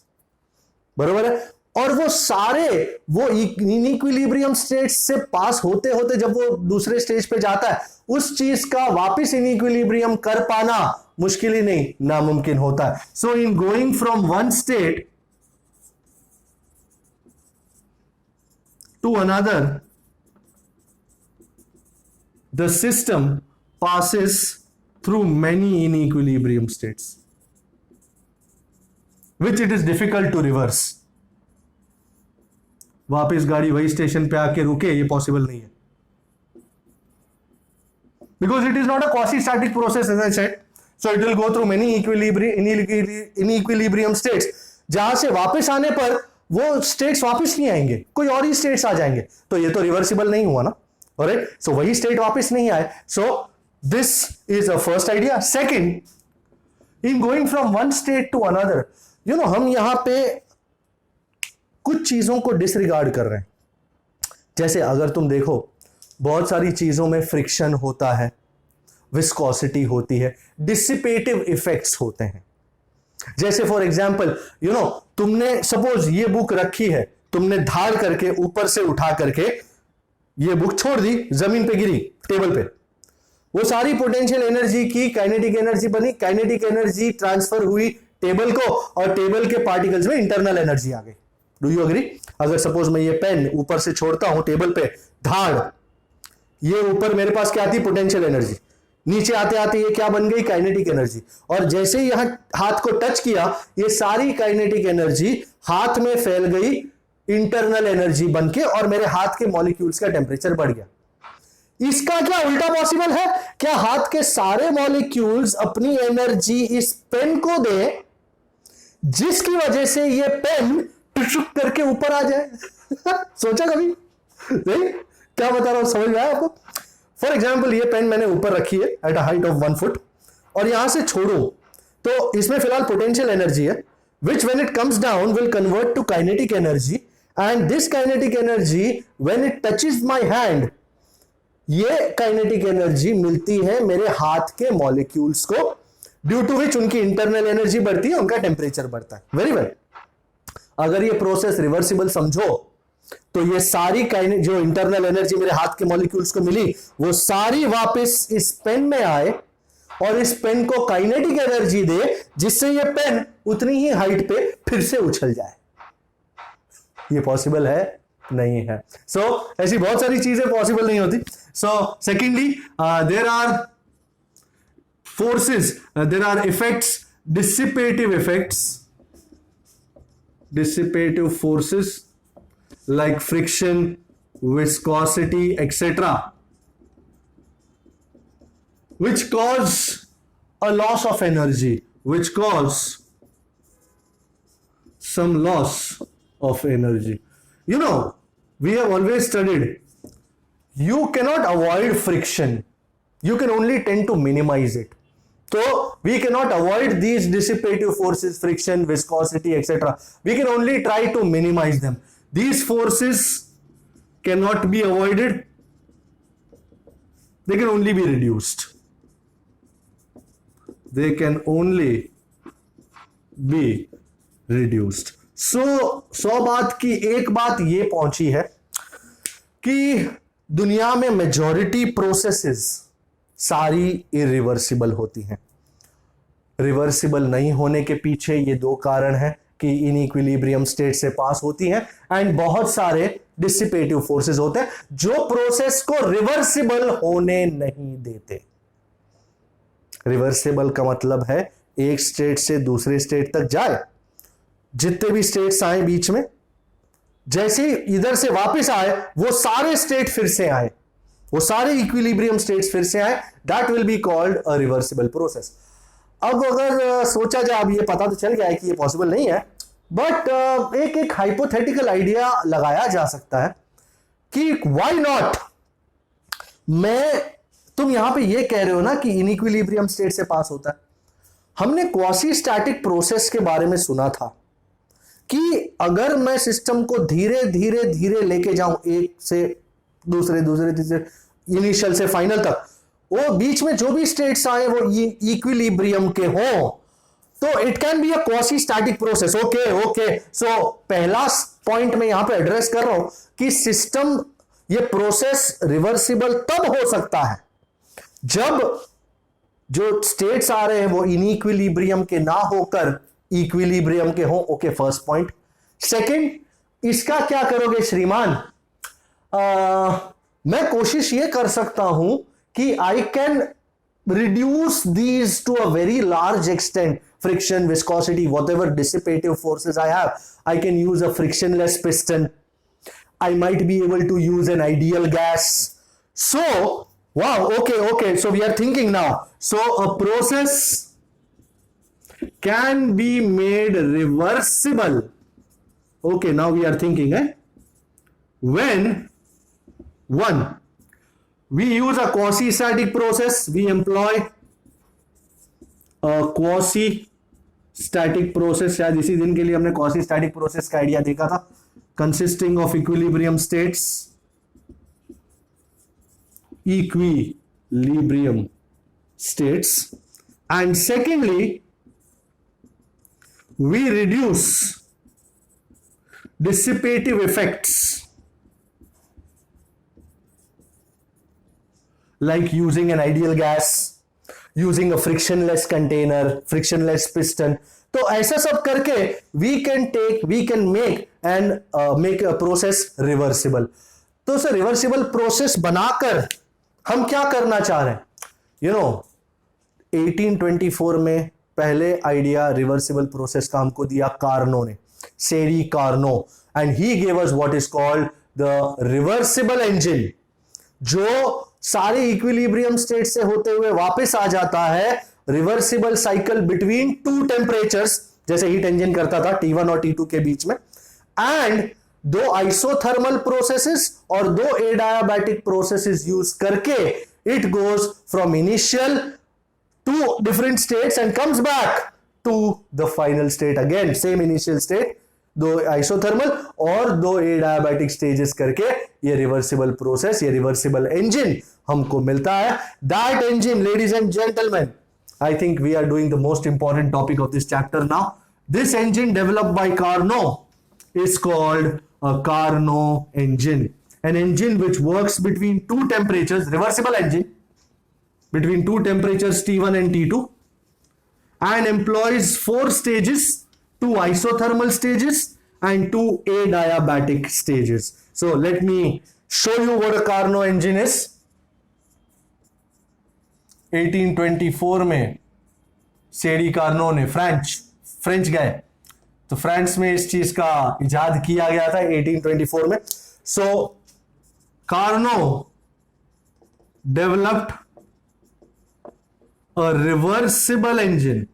बरोबर है? और वो सारे इनइक्विलिब्रियम states से पास होते होते जब वो दूसरे स्टेज पे जाता है, उस चीज का वापस इनइक्विलिब्रियम कर पाना मुश्किल ही नहीं, नामुमकिन होता है. So in going from one state to another, the system passes through many inequilibrium states which it is difficult to reverse. वापस गाड़ी वही स्टेशन पे आके रुके, ये पॉसिबल नहीं है, because it is not a quasi-static process, as I said. So it will go through many inequilibrium states. जहां से वापस आने पर वो स्टेट्स वापस नहीं आएंगे, कोई और ही स्टेट्स आ जाएंगे, तो ये तो रिवर्सिबल नहीं हुआ ना. Alright, so वही स्टेट वापस नहीं आए. So this is a first idea. Second, in going from one state to another, हम यहां पे कुछ चीजों को डिसरिगार्ड कर रहे हैं. जैसे अगर तुम देखो, बहुत सारी चीजों में फ्रिक्शन होता है, विस्कोसिटी होती है, डिसिपेटिव इफेक्ट्स होते हैं. जैसे फॉर एग्जाम्पल, तुमने सपोज ये बुक रखी है, तुमने धार करके ऊपर से उठा करके ये बुक छोड़ दी, जमीन पे गिरी, टेबल पे, वो सारी पोटेंशियल एनर्जी की काइनेटिक एनर्जी बनी, काइनेटिक एनर्जी ट्रांसफर हुई टेबल को, और टेबल के पार्टिकल्स में इंटरनल एनर्जी आ गई. Do you agree? अगर सपोज मैं ये पेन ऊपर से छोड़ता हूं टेबल पे, धाड़, ये ऊपर मेरे पास क्या आती? Potential energy. नीचे आते आते ये क्या बन गई? Kinetic energy. और जैसे ही यहां हाथ को टच किया, ये सारी काइनेटिक एनर्जी हाथ में फैल गई इंटरनल एनर्जी बनके, और मेरे हाथ के मॉलिक्यूल्स का टेम्परेचर बढ़ गया. इसका क्या उल्टा पॉसिबल है? क्या हाथ के सारे मॉलिक्यूल्स अपनी एनर्जी इस पेन को दें, जिसकी वजह से ये पेन टुक करके ऊपर आ जाए? सोचा कभी? नहीं? क्या बता रहा हूं, समझ में आया आपको? फॉर एग्जाम्पल, ये पेन मैंने ऊपर रखी है at a height of 1 foot, और यहां से छोड़ू तो इसमें फिलहाल पोटेंशियल एनर्जी है, which when it comes down will convert to kinetic energy, and this kinetic energy when it touches my hand, ये kinetic energy मिलती है मेरे हाथ के मॉलिक्यूल्स को, ड्यू टू विच उनकी इंटरनल एनर्जी बढ़ती है, उनका टेम्परेचर बढ़ता है. Very well. अगर ये प्रोसेस रिवर्सिबल समझो, तो ये सारी जो इंटरनल एनर्जी मेरे हाथ के मॉलिक्यूल्स को मिली, वो सारी वापस इस पेन में आए और इस पेन को काइनेटिक एनर्जी दे, जिससे ये पेन उतनी ही हाइट पे फिर से उछल जाए. ये पॉसिबल है? नहीं है. सो ऐसी बहुत सारी चीजें पॉसिबल नहीं होती. So secondly, there are forces, there are effects, dissipative forces like friction, viscosity, etc., which cause a loss of energy, which cause some loss of energy. We have always studied, you cannot avoid friction, you can only tend to minimize it. So we cannot avoid these dissipative forces, friction, viscosity, etc. We can only try to minimize them. These forces cannot be avoided. They can only be reduced. They can only be reduced. So 100 बात की एक बात ये पहुंची है कि दुनिया में मेजॉरिटी प्रोसेसेस सारी इरिवर्सिबल होती हैं. रिवर्सिबल नहीं होने के पीछे ये दो कारण हैं कि इनइक्विलिब्रियम स्टेट से पास होती हैं एंड बहुत सारे डिसिपेटिव फोर्सेस होते हैं जो प्रोसेस को रिवर्सिबल होने नहीं देते. रिवर्सिबल का मतलब है एक स्टेट से दूसरे स्टेट तक जाए, जितने भी स्टेट्स आए बीच में, जैसे इधर से वापस आए वो सारे स्टेट फिर से आए, वो सारे इक्विलिब्रियम स्टेट्स फिर से आए, that will be called a reversible process. अब अगर सोचा जाए, अब ये पता तो चल गया है कि ये पॉसिबल नहीं है, बट एक हाइपोथेटिकल आइडिया लगाया जा सकता है कि व्हाई नॉट. तुम यहां पे ये कह रहे हो ना कि इनइक्विलिब्रियम स्टेट से पास होता है. हमने क्वासी स्टैटिक प्रोसेस के बारे में सुना था कि अगर मैं सिस्टम को धीरे धीरे धीरे लेके जाऊं एक से दूसरे तीसरे इनिशियल से फाइनल तक, वो बीच में जो भी स्टेट्स आए वो इक्विलिब्रियम के हों, तो it can be a quasi static process. Okay. So पहला पॉइंट मैं यहां पे एड्रेस कर रहा हूं कि सिस्टम, ये प्रोसेस रिवर्सिबल तब हो सकता है जब जो स्टेट्स आ रहे हैं वो इनइक्विलिब्रियम के ना होकर इक्विलिब्रियम के हो. Okay, first point. सेकंड, इसका क्या करोगे श्रीमान? मैं कोशिश ये कर सकता हूं कि I can reduce these to a very large extent. Friction, viscosity, whatever dissipative forces I have, I can use a frictionless piston. I might be able to use an ideal gas. So, wow, okay. So we are thinking now. So a process can be made reversible. Okay, now we are thinking, when one, we use a quasi-static process, we employ a quasi-static process. शायद इसी दिन के लिए हमने quasi-static process का idea देखा था, consisting of equilibrium states. And secondly, we reduce dissipative effects like using an ideal gas, using a frictionless container, frictionless piston. तो ऐसा सब करके we can make a process reversible. तो सर रिवर्सिबल प्रोसेस बनाकर हम क्या करना चाह रहे हैं? 1824 में पहले आइडिया रिवर्सिबल प्रोसेस का हमको दिया कार्नो ने, सेरी Carnot, and he gave us what is called the reversible engine, जो सारे इक्विलिब्रियम स्टेट से होते हुए वापस आ जाता है. Reversible cycle between two temperatures, जैसे हीट इंजन करता था T1 और T2 के बीच में, एंड दो आइसोथर्मल प्रोसेसेस और दो एडियाबैटिक प्रोसेसेस यूज करके it goes from initial to different states and comes back to the final state again, same initial state, दो आइसोथर्मल और दो एडियाबैटिक स्टेजेस करके ये रिवर्सिबल प्रोसेस, ये रिवर्सिबल इंजन हमको मिलता है. That engine, ladies and gentleman, I think we are doing the most important topic of this chapter now. This engine developed by Carnot is called a Carnot engine, an engine which works between two temperatures, reversible engine between two temperatures T1 and T2, and employs 4 stages, 2 isothermal stages and 2 adiabatic stages. So let me show you what a Carnot engine is. 1824 में सेरी Karnaugh ने French गए, तो France में इस चीज का इजाद किया गया था 1824 में. So Carnot developed a reversible engine,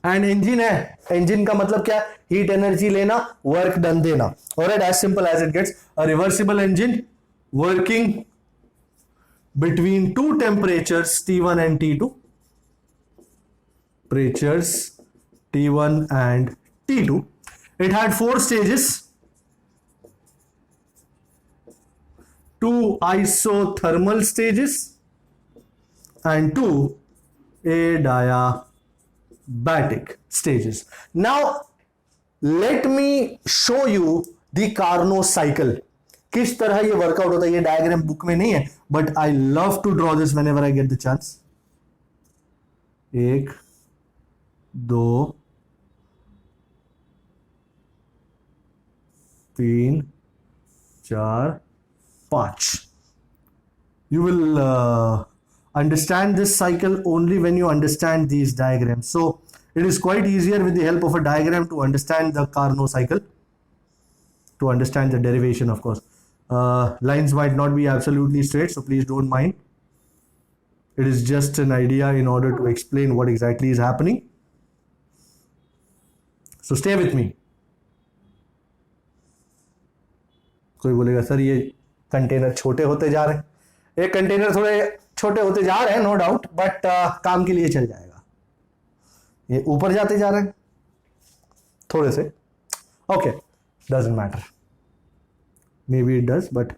and engine है, इंजन का मतलब क्या? हीट एनर्जी लेना, वर्क डन देना. Alright, as simple as it gets. A reversible engine working between two temperatures T1 and T2. Temperatures T1 and T2. It had 4 stages. 2 isothermal stages and 2 adiabatic stages. Now let me show you the Carnot cycle. किस तरह ये workout होता है, ये diagram book में नहीं है, but I love to draw this whenever I get the chance. 1 2 3 4 5. You will understand this cycle only when you understand these diagrams. So it is quite easier with the help of a diagram to understand the Carnot cycle, to understand the derivation, of course. Lines might not be absolutely straight, so please don't mind. It is just an idea in order to explain what exactly is happening. So stay with me. कोई बोलेगा sir ये container छोटे होते जा रहे हैं. ये container थोड़े छोटे होते जा रहे हैं, नो डाउट, बट काम के लिए चल जाएगा. ये ऊपर जाते जा रहे हैं थोड़े से. Okay, doesn't matter, may be it does, but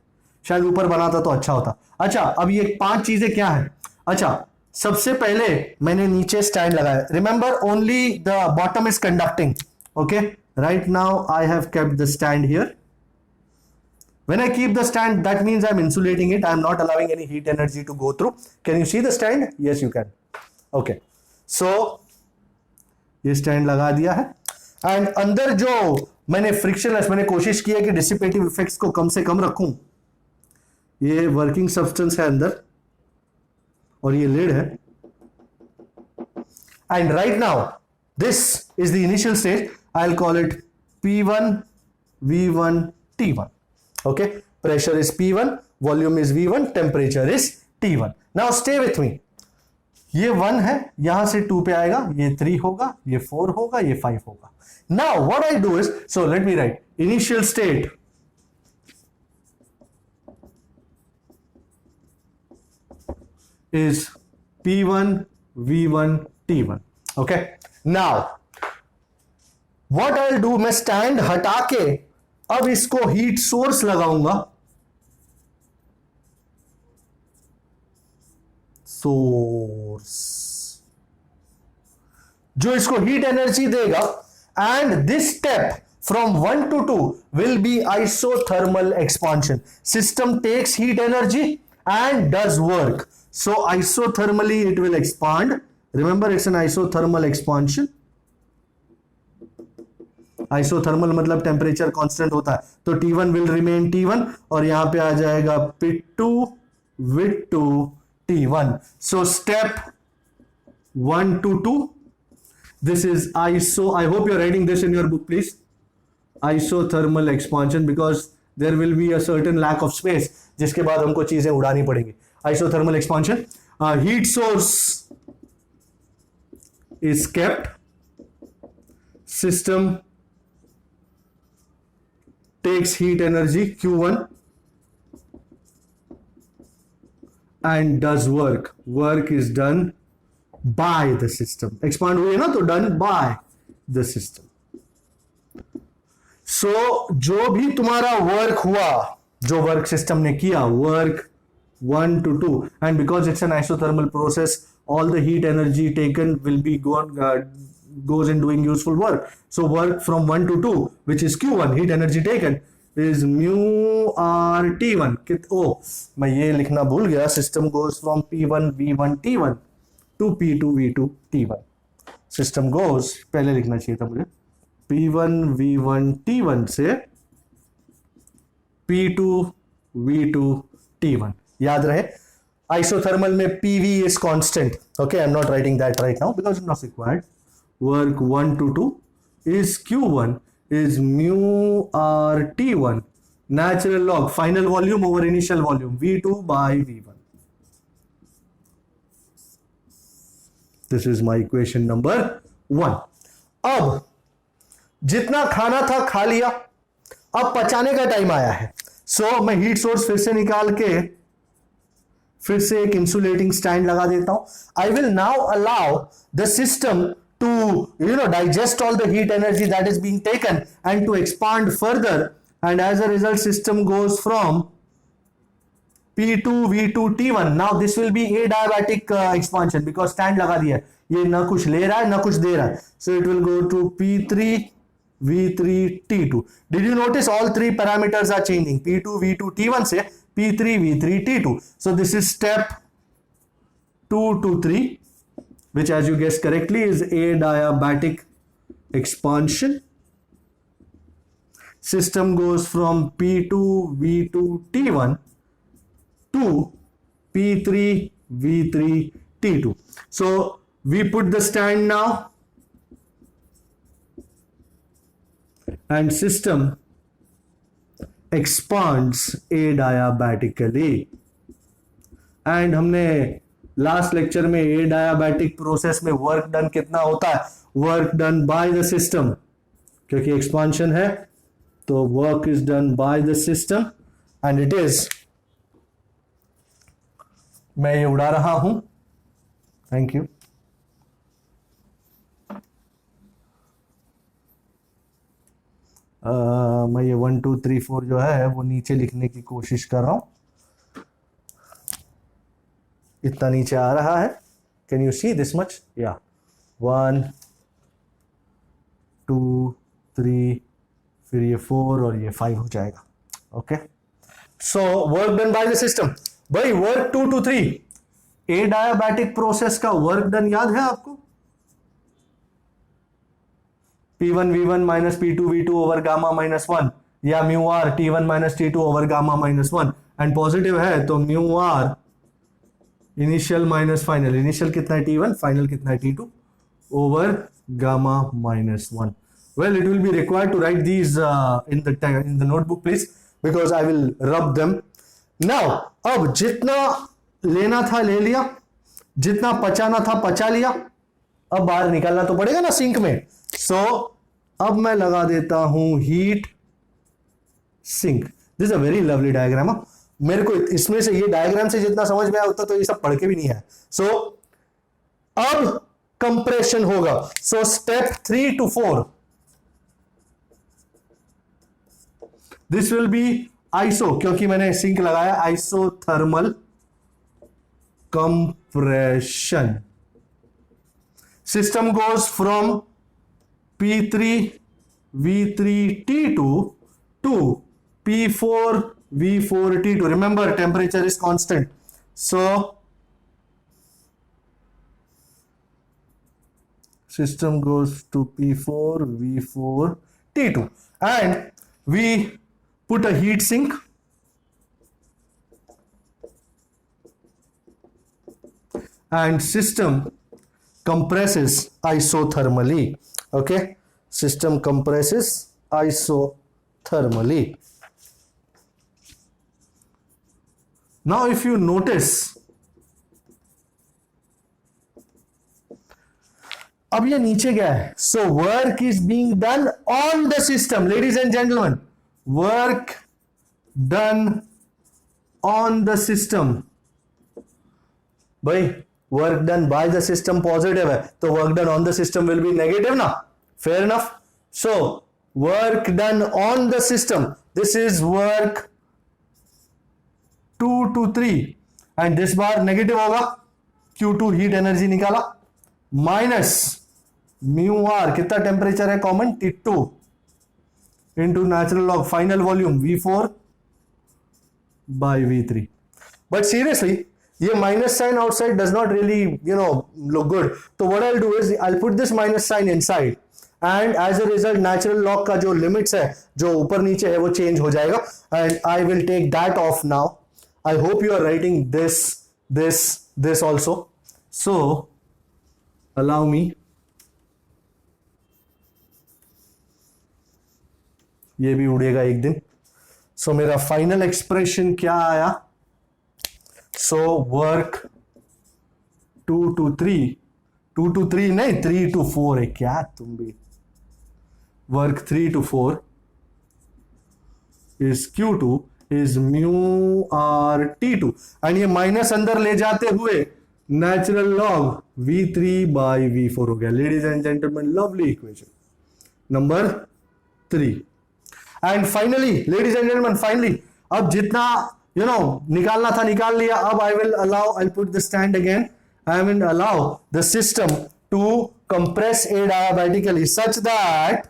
शायद ऊपर बनाता तो अच्छा होता. अच्छा, अब ये 5 चीजें क्या है. अच्छा, सबसे पहले मैंने नीचे स्टैंड लगाया. Remember only the bottom is conducting. Okay, right now I have kept the stand here. When I keep the stand, that means I'm insulating it. I'm not allowing any heat energy to go through. Can you see the stand? Yes, you can. Okay. So, ये stand लगा दिया है. And अंदर जो मैंने frictionless, मैंने कोशिश की है कि dissipative effects को कम से कम रखूं. ये working substance है अंदर और ये lid है. And right now, this is the initial stage. I'll call it P1, V1, T1. Okay, pressure is P1, volume is V1, temperature is T1. Now stay with me. ये 1 है, यहां से 2 पे आएगा, ये 3 होगा, ये 4 होगा, ये 5 होगा. Now what I do is, so let me write initial state is P1, V1, T1. Okay, now what I'll do, मैं stand हटा के अब इसको हीट सोर्स लगाऊंगा. सोर्स जो इसको हीट एनर्जी देगा. And this step from 1 to 2 will be isothermal expansion. System takes heat energy and does work. So isothermally it will expand. Remember, it's an isothermal expansion. Isothermal मतलब temperature constant होता है, तो T1 will remain T1 और यहां पे आ जाएगा P2 with 2 T1. So step 1 to 2, this is iso. I hope you're writing this in your book, please. Isothermal expansion, because there will be a certain lack of space जिसके बाद हमको चीजें उड़ानी पड़ेंगी. Isothermal expansion, heat source is kept, system takes heat energy Q1 and does work. Work is done by the system. Expand हुई है ना, तो done by the system. So जो भी तुम्हारा वर्क हुआ, जो वर्क सिस्टम ने किया, work 1 to 2, and because it's an isothermal process, all the heat energy taken will be goes in doing useful work. So work from 1 to 2, which is Q1, heat energy taken, is mu r T1. मैं ये लिखना भूल गया. System goes from P1 V1 T1 to P2 V2 T1. System goes, पहले लिखना चाहिए था मुझे, P1 V1 T1 से P2 V2 T1. याद रहे, isothermal में PV is constant. Okay, I'm not writing that right now because it's not required. Work 1 to 2 is Q1 is mu r T1, natural log final volume over initial volume, V2 by V1. This is my equation number 1. अब जितना खाना था खा लिया, अब पचाने का time आया है. सो मैं हीट सोर्स फिर से निकाल के फिर से एक इंसुलेटिंग स्टैंड लगा देता हूं. I will now allow the system to digest all the heat energy that is being taken and to expand further, and as a result system goes from P2 V2 T1. now this will be adiabatic expansion because stand लगा दिया है, ये ना कुछ ले रहा है ना कुछ दे रहा है, so it will go to P3 V3 T2. did you notice all three parameters are changing? P2 V2 T1 से P3 V3 T2. so this is step 2 to 3, which as you guessed correctly is adiabatic expansion. System goes from P2 V2 T1 to P3 V3 T2. So we put the stand now, and system expands adiabatically. and हमने last lecture में adiabatic process में work done कितना होता है? Work done by the system, क्योंकि expansion है तो work is done by the system and it is, मैं ये उड़ा रहा हूं, थैंक यू. मैं ये 1 2 3 4 जो है वो नीचे लिखने की कोशिश कर रहा हूं. इतना नीचे आ रहा है. Can you see this much? या 1 2 3, फिर ये 4 और ये 5 हो जाएगा. Okay, so work done by the system. भाई वर्क 2 to 3 एडियाबैटिक प्रोसेस का वर्क डन याद है आपको? P1 V1 minus P2 V2 over gamma minus 1, या mu R T1 minus T2 over gamma minus 1. And positive है तो mu R initial minus final. Initial कितना है T1, फाइनल कितना है T2 over gamma minus 1. well it will be required to write these in the notebook please, because I will rub them now. अब जितना लेना था ले लिया, जितना पचाना था पचा लिया, अब बाहर निकालना तो पड़ेगा ना सिंक में. सो अब मैं लगा देता हूं heat sink. This is a very lovely diagram. मेरे को इसमें से ये डायग्राम से जितना समझ में आया उतना तो ये सब पढ़ के भी नहीं है. सो अब कंप्रेशन होगा. So step 3 to 4 this will be iso, क्योंकि मैंने सिंक लगाया, isothermal compression. System goes from P3 V3 T2 to P4 V4 T2. remember temperature is constant, so system goes to P4 V4 T2 and we put a heat sink and system compresses isothermally. Okay, system compresses isothermally. Now if you notice, अब ये नीचे गया है. So work is being done on the system, ladies and gentlemen. Work done on the system. भाई work done by the system positive है तो work done on the system will be negative ना. Fair enough. So work done on the system, this is work 2 to 3 and this बार negative होगा. Q2 heat energy निकाला minus mu R, कितना temperature है common, T2 into natural log final volume V4 by V3. But seriously ये minus sign outside does not really look good. तो what I will do is I put this minus sign inside and as a result natural log का जो limits है, जो ऊपर नीचे है, वो चेंज हो जाएगा. And I will take that off now. I hope you are writing this also. So allow me. ये भी उड़ेगा एक दिन. सो मेरा फाइनल एक्सप्रेशन क्या आया? सो वर्क 2 to 3 नहीं 3 to 4 है क्या तुम भी. Work 3 to 4 is Q2 is mu R T2 and ये माइनस अंदर ले जाते हुए नेचुरल लॉग V3/V4 हो गया. Ladies and gentleman, lovely equation number 3. And finally ladies and gentleman, finally अब जितना निकालना था निकाल लिया. अब I'll put the stand again. I will allow the system to compress adiabatically such that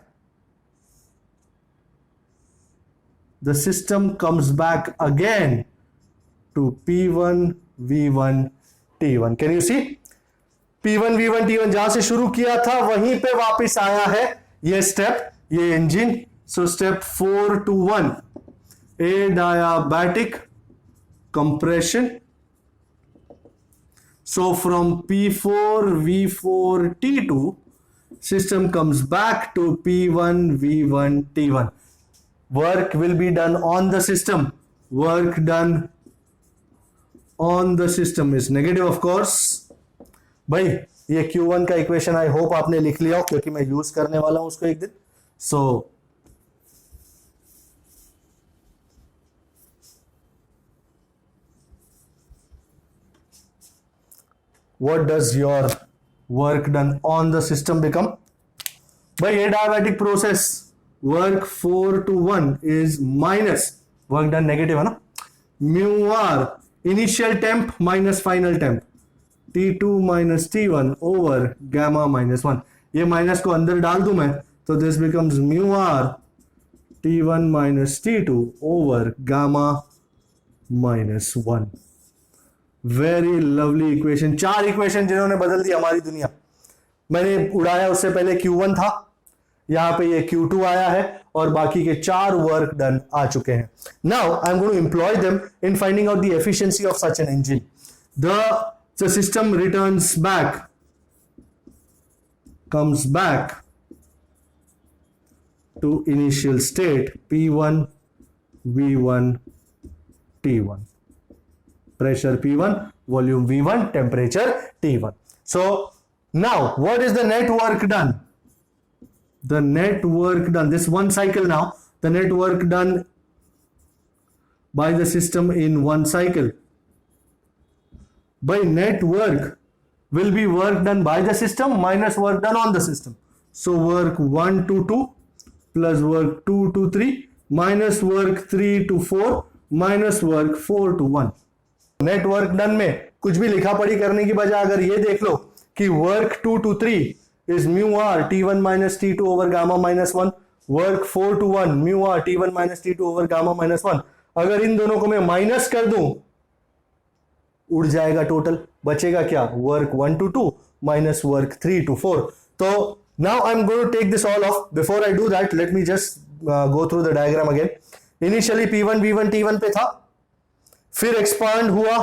the system comes back again to P1 V1 T1. Can you see? P1 V1 T1 जहां से शुरू किया था वहीं पे वापस आया है ये स्टेप, ये engine. So step 4 to 1 adiabatic compression. So from P4 V4 T2 system comes back to P1 V1 T1. Work will be done on the system. Work done on the system is negative of course. भाई ये Q1 का equation I hope आपने लिख लिया हो क्योंकि मैं use करने वाला हूं उसको एक दिन. सो what does your work done on the system become? By adiabatic process, work 4 to 1 is minus work done negative है ना, mu r initial temp minus final temp T2 minus T1 over gamma minus 1. ये minus को अंदर डाल दूं मैं तो this becomes mu r T1 minus T2 over gamma minus 1. Very lovely equation. 4 equation जिन्होंने बदल दी हमारी दुनिया. मैंने उड़ाया उससे पहले Q1 था, यहां पे ये Q2 आया है और बाकी के 4 वर्क डन आ चुके हैं. Now I am going to employ them in finding out the efficiency of such an engine. The system returns back, comes back to initial state P1 V1 T1. Pressure P1, volume V1, temperature T1. So now what is the net work done? The net work done, this one cycle now, the net work done by the system in one cycle. By net work will be work done by the system minus work done on the system. So work 1 to 2 plus work 2 to 3 minus work 3 to 4 minus work 4 to 1. Net work done में कुछ भी लिखा पढ़ी करने की बजाय अगर ये देख लो कि work 2 to 3 is mu R T1 minus T2 over gamma minus 1, work 4 to 1 mu R T1 minus T2 over gamma minus 1. अगर इन दोनों को मैं माइनस कर दूं उड़ जाएगा टोटल. बचेगा क्या? Work 1 to 2 minus work 3 to 4. तो now I am going to take this all off. Before I do that let me just go through the diagram again. Initially P1 V1 T1 पे था, फिर expand हुआ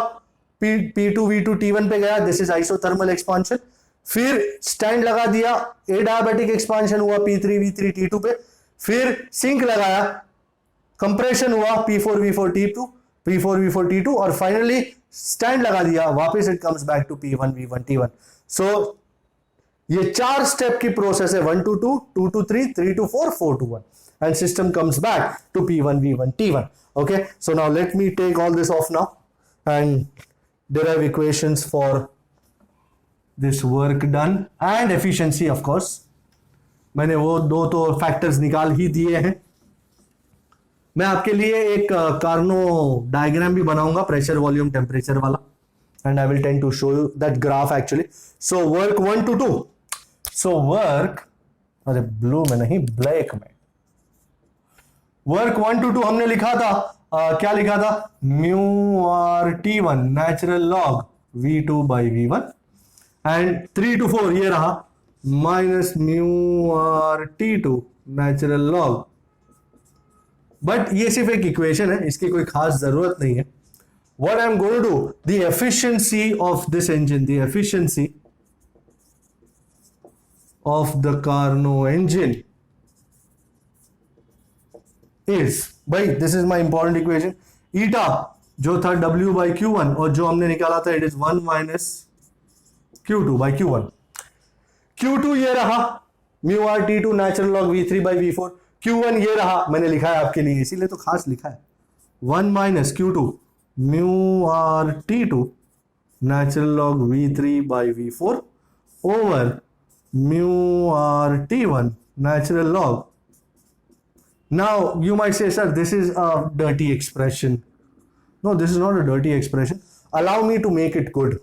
P2 V2 T1 पे गया, this is isothermal expansion. फिर stand लगा दिया, adiabatic expansion हुआ P3 V3 T2 पे. फिर सिंक लगाया, कंप्रेशन हुआ P4 V4 T2 P4 V4 T2 और फाइनली स्टैंड लगा दिया, वापस it comes back to P1 V1 T1. सो ये 4 स्टेप की प्रोसेस है, 1 to 2 2 to 3 3 to 4 4 to 1 and system comes back to P1 V1 T1. Okay, so now let me take all this off now and derive equations for this work done and efficiency. Of course मैंने वो दो तो factors निकाल ही दिए हैं. मैं आपके लिए एक कार्नो डायग्राम भी बनाऊंगा, प्रेशर वॉल्यूम टेम्परेचर वाला, and I will tend to show you that graph actually. So work 1 to 2. So work, अरे ब्लू में नहीं ब्लैक में, वर्क 1 to 2 हमने लिखा था क्या लिखा था? Mu R T1 natural log V2 by V1 and 3 to 4 ये रहा minus mu R T2 natural log. But ये सिर्फ एक इक्वेशन है, इसकी कोई खास जरूरत नहीं है. What I'm going to do, the efficiency of this engine, the efficiency of the Carnot engine is, भाई this is my important equation, eta जो था W by Q1 और जो हमने निकाला था it is 1 minus Q2 by Q1. Q2 ये रहा mu r T2 natural log V3 by V4. Q1 ये रहा, मैंने लिखा है आपके लिए इसीलिए तो खास लिखा है, 1 minus Q2 mu R T2 natural log V3 by V4 over mu r T1 natural log. Now you might say, sir, this is a dirty expression. No, this is not a dirty expression. Allow me to make it good.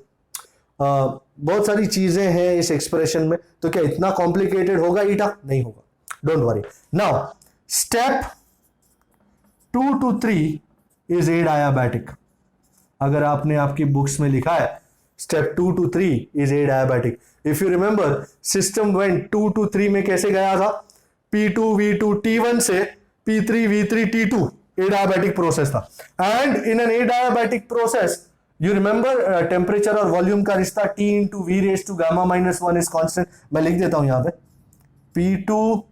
बहुत सारी चीजें हैं इस expression में, तो क्या इतना complicated होगा ईटा? नहीं होगा, don't worry. Now step 2 to 3 is adiabatic. अगर आपने आपकी बुक्स में लिखा है step 2 to 3 is adiabatic. If you remember, system went 2 to 3 में कैसे गया था? P2 V2 T1 से P3 V3 T2 adiabatic process था. And in an adiabatic process you remember temperature और वॉल्यूम का रिश्ता T into V raise to gamma minus 1 is constant. मैं लिख देता हूं यहां पे P2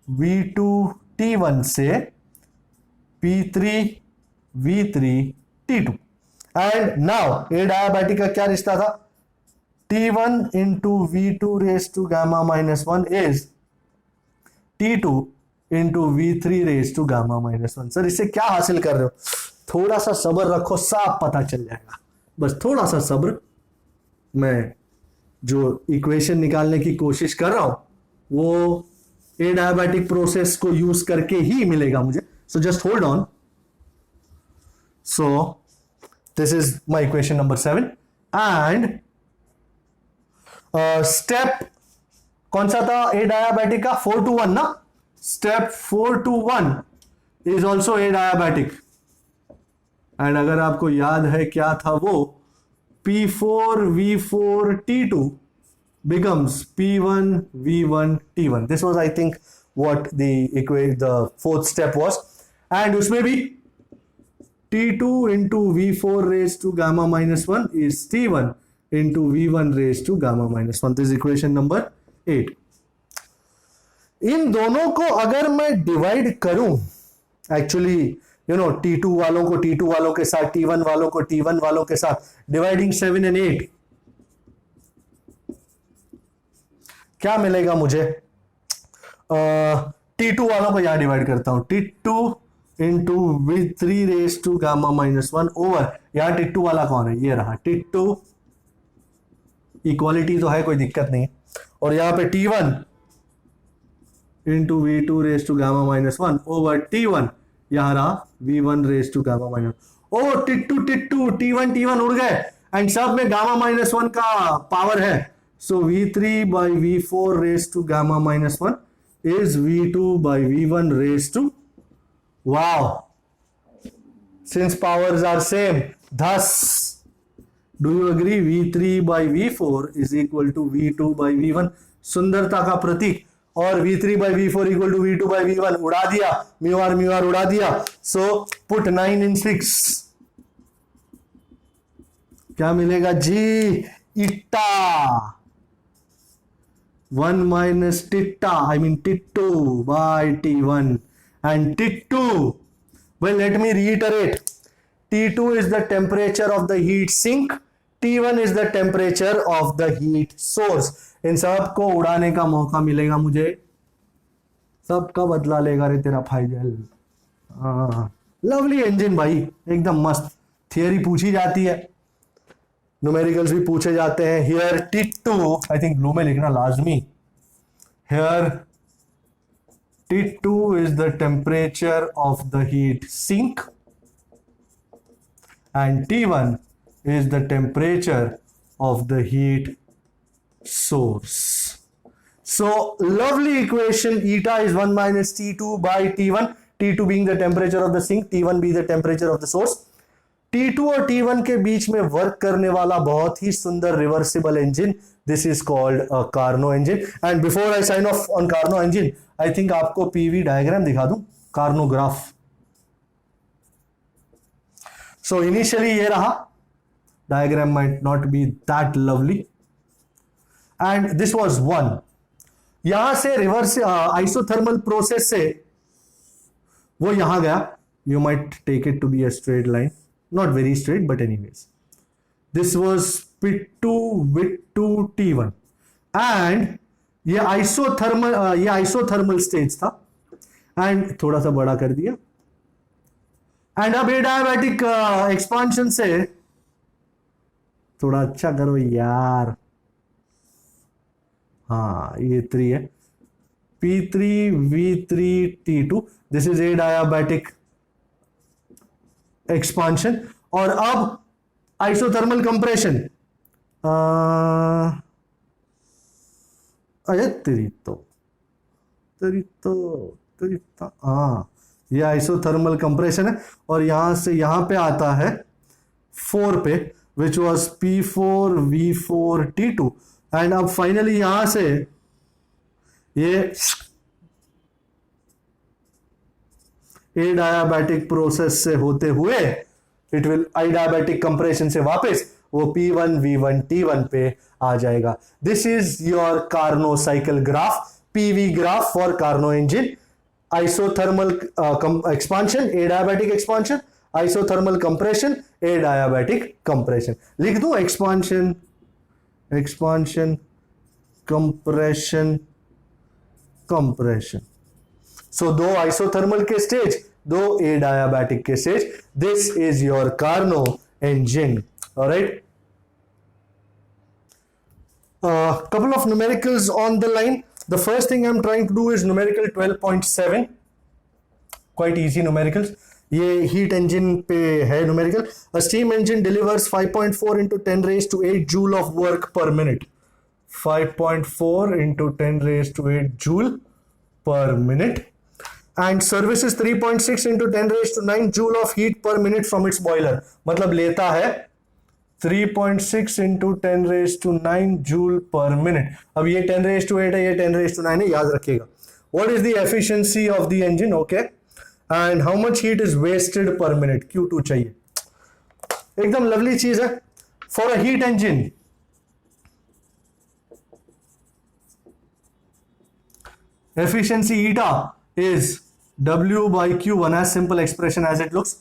V2 T1 से P3 V3 T2. And now adiabatic का क्या रिश्ता था? T1 into V2 raise to gamma minus 1 is T2 into V3 raise to gamma minus 1. Sir इससे क्या हासिल कर रहे हो? थोड़ा सा सब्र रखो, साफ पता चल जाएगा. बस थोड़ा सा सब्र. मैं जो इक्वेशन निकालने की कोशिश कर रहा हूं वो एडियाबैटिक प्रोसेस को यूज करके ही मिलेगा मुझे. So just hold on. So this is my equation number 7 and step कौन सा था एडियाबैटिक का? 4 to 1 ना. Step 4 to 1 is also adiabatic. And अगर आपको याद है क्या था वो, P4 V4 T2 becomes P1 V1 T1. This was, I think, what the fourth step was. And उसमें भी T2 into V4 raised to gamma minus 1 is T1 into V1 raised to gamma minus 1. This is equation number 8. इन दोनों को अगर मैं divide करूं, actually T2 वालों को T2 वालों के साथ, T1 वालों को T1 वालों के साथ, डिवाइडिंग 7 and 8, क्या मिलेगा मुझे? T2 वालों को यहां डिवाइड करता हूं, T2 into V3 raise to gamma minus 1 over, यहां T2 वाला कौन है? ये रहा T2. इक्वालिटी तो है, कोई दिक्कत नहीं. और यहां पे T1 into V2 raise to gamma minus 1 over T1, यहां रहा V1 raise to gamma minus. ओ T2 T1 उड़ गए एंड सब में गामा माइनस 1 का पावर है. So V3 by V4 raise to gamma minus 1 is V2 by V1 raise to. Wow, since powers are same, thus do you agree V3 by V4 is equal to V2 by V1. सुंदरता का प्रतीक. और V3 by V4 equal to V2 by V1 उड़ा दिया, mu R उड़ा दिया. So put 9 in 6. क्या मिलेगा जी? इट्टा. 1 minus Titta, I mean T2 by T1 and T2. Well, let me reiterate. T2 is the temperature of the heat sink. T1 is the temperature of the heat source. इन सब को उड़ाने का मौका मिलेगा मुझे. सबका बदला लेगा रे तेरा फाइजल. लवली इंजन भाई, एकदम मस्त. थियरी पूछी जाती है, न्यूमेरिकल्स भी पूछे जाते हैं. Here T2, I think blue में लिखना लाजमी. Here T2 is the temperature of the heat sink and T1 is the temperature of the heat source. So lovely equation, eta is 1 minus T2 by T1, T2 being the temperature of the sink, T1 being the temperature of the source. T2 और T1 के बीच में work करने वाला बहुत ही सुंदर reversible engine, this is called Carnot engine. And before I sign off on Carnot engine, I think आपको PV diagram दिखा दूं, कार्नोग्राफ. सो इनिशियली ये रहा, diagram might not be that lovely and this was 1. यहां से reverse isothermal process से वो यहां गया. You might take it to be a straight line, not very straight but anyways. This was P2 with 2 T1 and ये isothermal stage था. एंड थोड़ा सा बड़ा कर दिया, एंड अब एडियाबैटिक एक्सपांशन से थोड़ा अच्छा करो यार, हाँ ये 3 है, P3V3T2, this is adiabatic expansion. और अब आइसोथर्मल कंप्रेशन, अरे तेरी तो हाँ, ये आइसोथर्मल कंप्रेशन है, और यहां से यहां पे आता है 4 पे, विच वॉज P4V4T2, एंड अब फाइनली यहां से ये एडियाबैटिक प्रोसेस से होते हुए इट विल आइडियाबैटिक कंप्रेशन से वापस वो P1V1T1 पे आ जाएगा। This is your Carnot cycle graph, PV graph for Carnot engine. Isothermal expansion, adiabatic expansion, isothermal compression, adiabatic compression. लिख दूं expansion, expansion, compression, compression. So दो आइसोथर्मल के स्टेज, दो एडियाबैटिक के stage. This is your Carnot engine. All right. Couple of numericals on the line. The first thing I'm trying to do is numerical 12.7. Quite easy numericals. ये heat engine पे है numerical. A steam engine delivers 5.4 into 10 raised to 8 joule of work per minute. 5.4 into 10 raised to 8 joule per minute. And services 3.6 into 10 raised to 9 joule of heat per minute from its boiler. मतलब लेता है 3.6 into 10 raised to 9 joule per minute. अब ये 10 raised to 8 है, ये 10 raised to 9 है, याद रखिएगा. What is the efficiency of the engine? Okay. And how much heat is wasted per minute? Q2 चाहिए. एकदम लवली चीज है. For a heat engine, efficiency eta is W by Q1, as simple expression as it looks,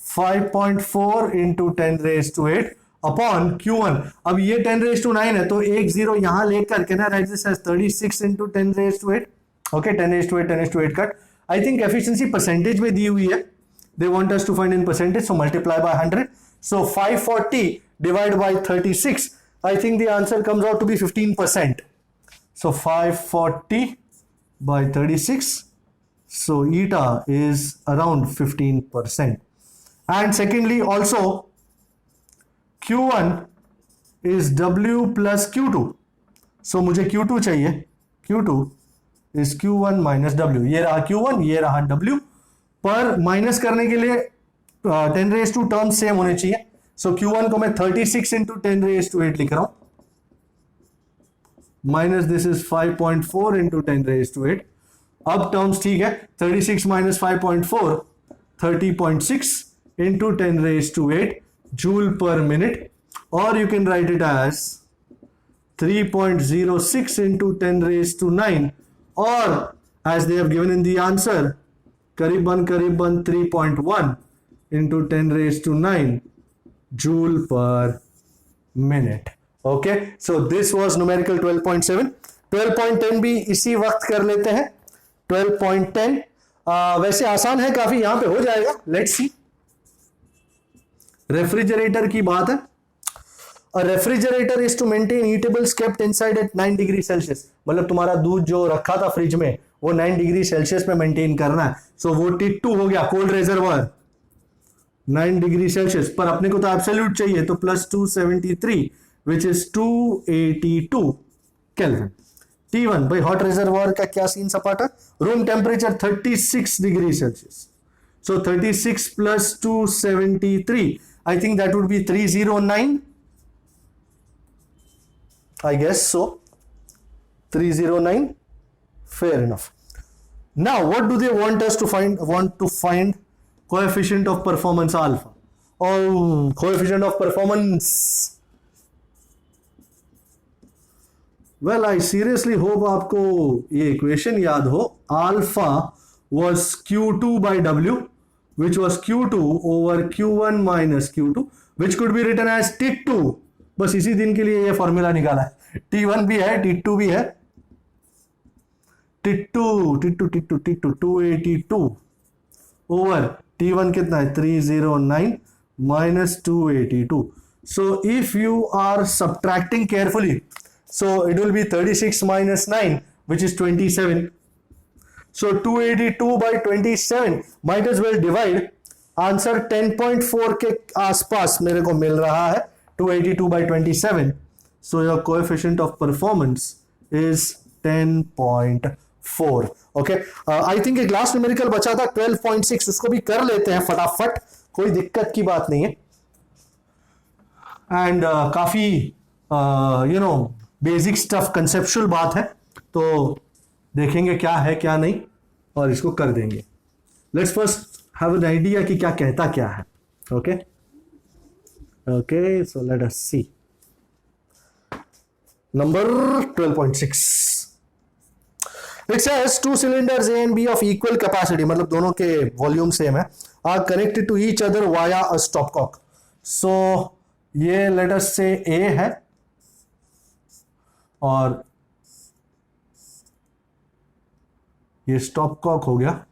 5.4 into 10 raised to 8 upon Q1. अब ये 10 raised to 9 है, तो एक zero यहां लेकर के ना right this as 36 into 10 raised to 8. Okay, 10 raised to 8, 10 raised to 8 cut. I think efficiency percentage में दी हुई है. They want us to find in percentage, so multiply by 100. So 540 divided by 36. I think the answer comes out to be 15%. So 540 by 36. So eta is around 15%. And secondly, also Q1 is W plus Q2. So मुझे Q2 चाहिए. Q2 is Q1 minus W. ये रहा Q1, ये रहा W. पर minus करने के लिए 10 raised to टर्म सेम होने चाहिए. So Q1 को मैं 36 into 10 raised to 8 लिख रहा हूं. Minus this is 5.4 into 10 raised to 8. अब टर्म्स ठीक है. 36 minus 5.4, 30.6 into 10 raised to 8 joule per minute, or you can write it as 3.06 into 10 raised to 9, or as they have given in the answer, करीबन 3.1 into 10 raised to 9 joule per minute. Okay, so this was numerical 12.7. 12.10 भी इसी वक्त कर लेते हैं. 12.10 वैसे आसान है काफी, यहां पे हो जाएगा. Let's see. रेफ्रिजरेटर की बात है. A refrigerator is to maintain eatables kept inside at 9 degree Celsius. मतलब तुम्हारा दूध जो रखा था फ्रिज में वो 9 डिग्री सेल्सियस में मेंटेन करना है. सो वो T2 हो गया, कोल्ड रिजर्वायर 9 डिग्री सेल्सियस. पर अपने को तो एब्सोल्यूट चाहिए, तो plus 273 which is 282 kelvin. T1 भाई हॉट रिजर्वायर का क्या सीन सपाटा. Room temperature 36 degree Celsius. So 36 plus 273, I think that would be 309. I guess so. 309. Fair enough. Now, what do they want us to find? Want to find coefficient of performance alpha. Oh, coefficient of performance. Well, I seriously hope आपको ये equation याद हो. Alpha was Q2 by W, which was Q2 over Q1 minus Q2, which could be written as T2. बस इसी दिन के लिए ये फॉर्मूला निकाला है. T1 भी है, T2 भी है. T2 282 over T1 कितना है 309 minus 282. So if you are subtracting carefully, so it will be 36 minus 9, which is 27. So 282 by 27 might as well divide. Answer 10.4 के आसपास मेरे को मिल रहा है 282 by 27. So your coefficient of performance is 10.4. Okay. I think एक last numerical बचा था 12.6, उसको भी कर लेते हैं फटाफट, कोई दिक्कत की बात नहीं है. एंड काफी बेसिक स्टफ, कंसेप्चुअल बात है, तो देखेंगे क्या है क्या नहीं और इसको कर देंगे. Let's first have an idea कि क्या कहता क्या है. Okay okay, so let us see number 12.6. It says two cylinders A and B of equal capacity, मतलब दोनों के वॉल्यूम सेम है, are connected to each other via a stopcock. So ये लेट अस से ए है और ये स्टॉपकॉक हो गया.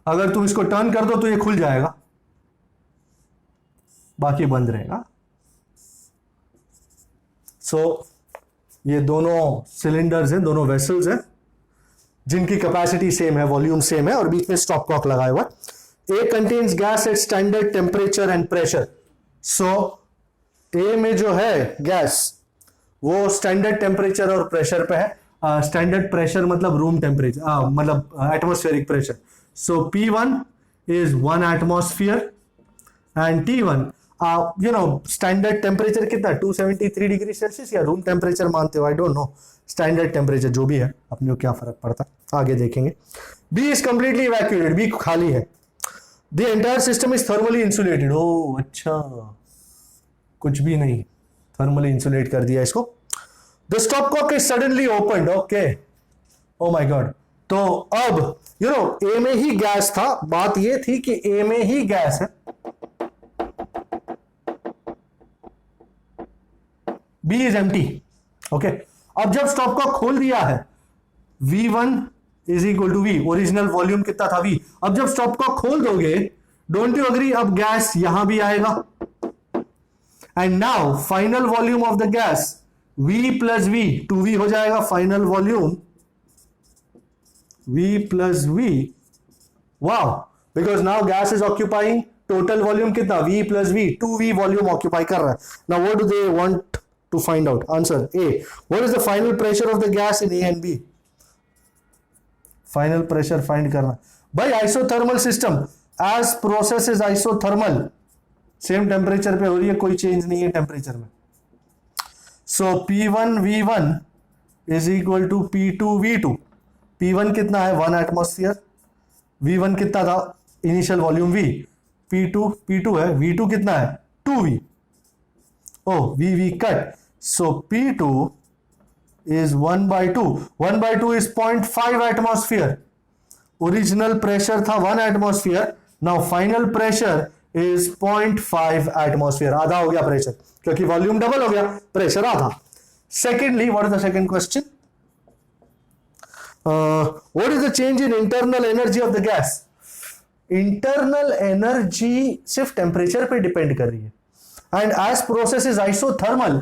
अगर तुम इसको टर्न कर दो तो ये खुल जाएगा, बाकी बंद रहेगा. सो ये दोनों सिलेंडर्स हैं, दोनों वेसल्स हैं जिनकी कैपेसिटी सेम है, वॉल्यूम सेम है और बीच में स्टॉपकॉक लगाया हुआ. A contains gas at standard temperature and pressure. So A में जो है गैस वो स्टैंडर्ड टेम्परेचर और प्रेशर पे है. स्टैंडर्ड प्रेशर मतलब रूम टेम्परेचर, मतलब atmospheric pressure. So P1 is 1 atmosphere and T1 standard temperature कितना 273 डिग्री सेल्सियस या रूम टेम्परेचर मानते हो, I don't know. Standard temperature जो भी है, अपने को क्या फर्क पड़ता है, आगे देखेंगे. B is completely evacuated, B खाली है. The entire system is thermally insulated. ओ अच्छा, कुछ भी नहीं, थर्मली इंसुलेट कर दिया इसको. The stopcock is suddenly opened. Okay, oh my god. तो अब ए में ही गैस था, बात ये थी कि ए में ही गैस है, B is empty. ओके, अब जब स्टॉपकॉक खोल दिया है V1 is equal to V, original volume कितना था V. अब जब स्टॉपकॉक खोल दोगे, डोंट यू अग्री, अब गैस यहां भी आएगा. And now final volume of the gas V plus V 2V हो जाएगा. Final volume V plus V. Wow, because now gas is occupying total volume कितना V plus V 2V volume occupy कर रहा है. Now what do they want to find out? Answer A. What is the final pressure of the gas in A and B? Final pressure find करना भाई. isothermal system, as process is isothermal, same temperature पे हो रही है, कोई change नहीं है temperature में. So P1 V1 is equal to P2 V2. P1 कितना है 1 एटमॉस्फेयर, V1 कितना था इनिशियल वॉल्यूम V, P2 है, V2 कितना है 2V. ओ V cut. So P2 is 1 by 2. 1 by 2 is 0.5 atmosphere. Original pressure था 1 atmosphere, now final pressure is 0.5 atmosphere. आधा हो गया प्रेशर, क्योंकि वॉल्यूम डबल हो गया, प्रेशर आधा. Secondly, what is the second question? What is the change in internal energy of the gas? Internal energy सिर्फ temperature पे डिपेंड कर रही है. And as process is isothermal,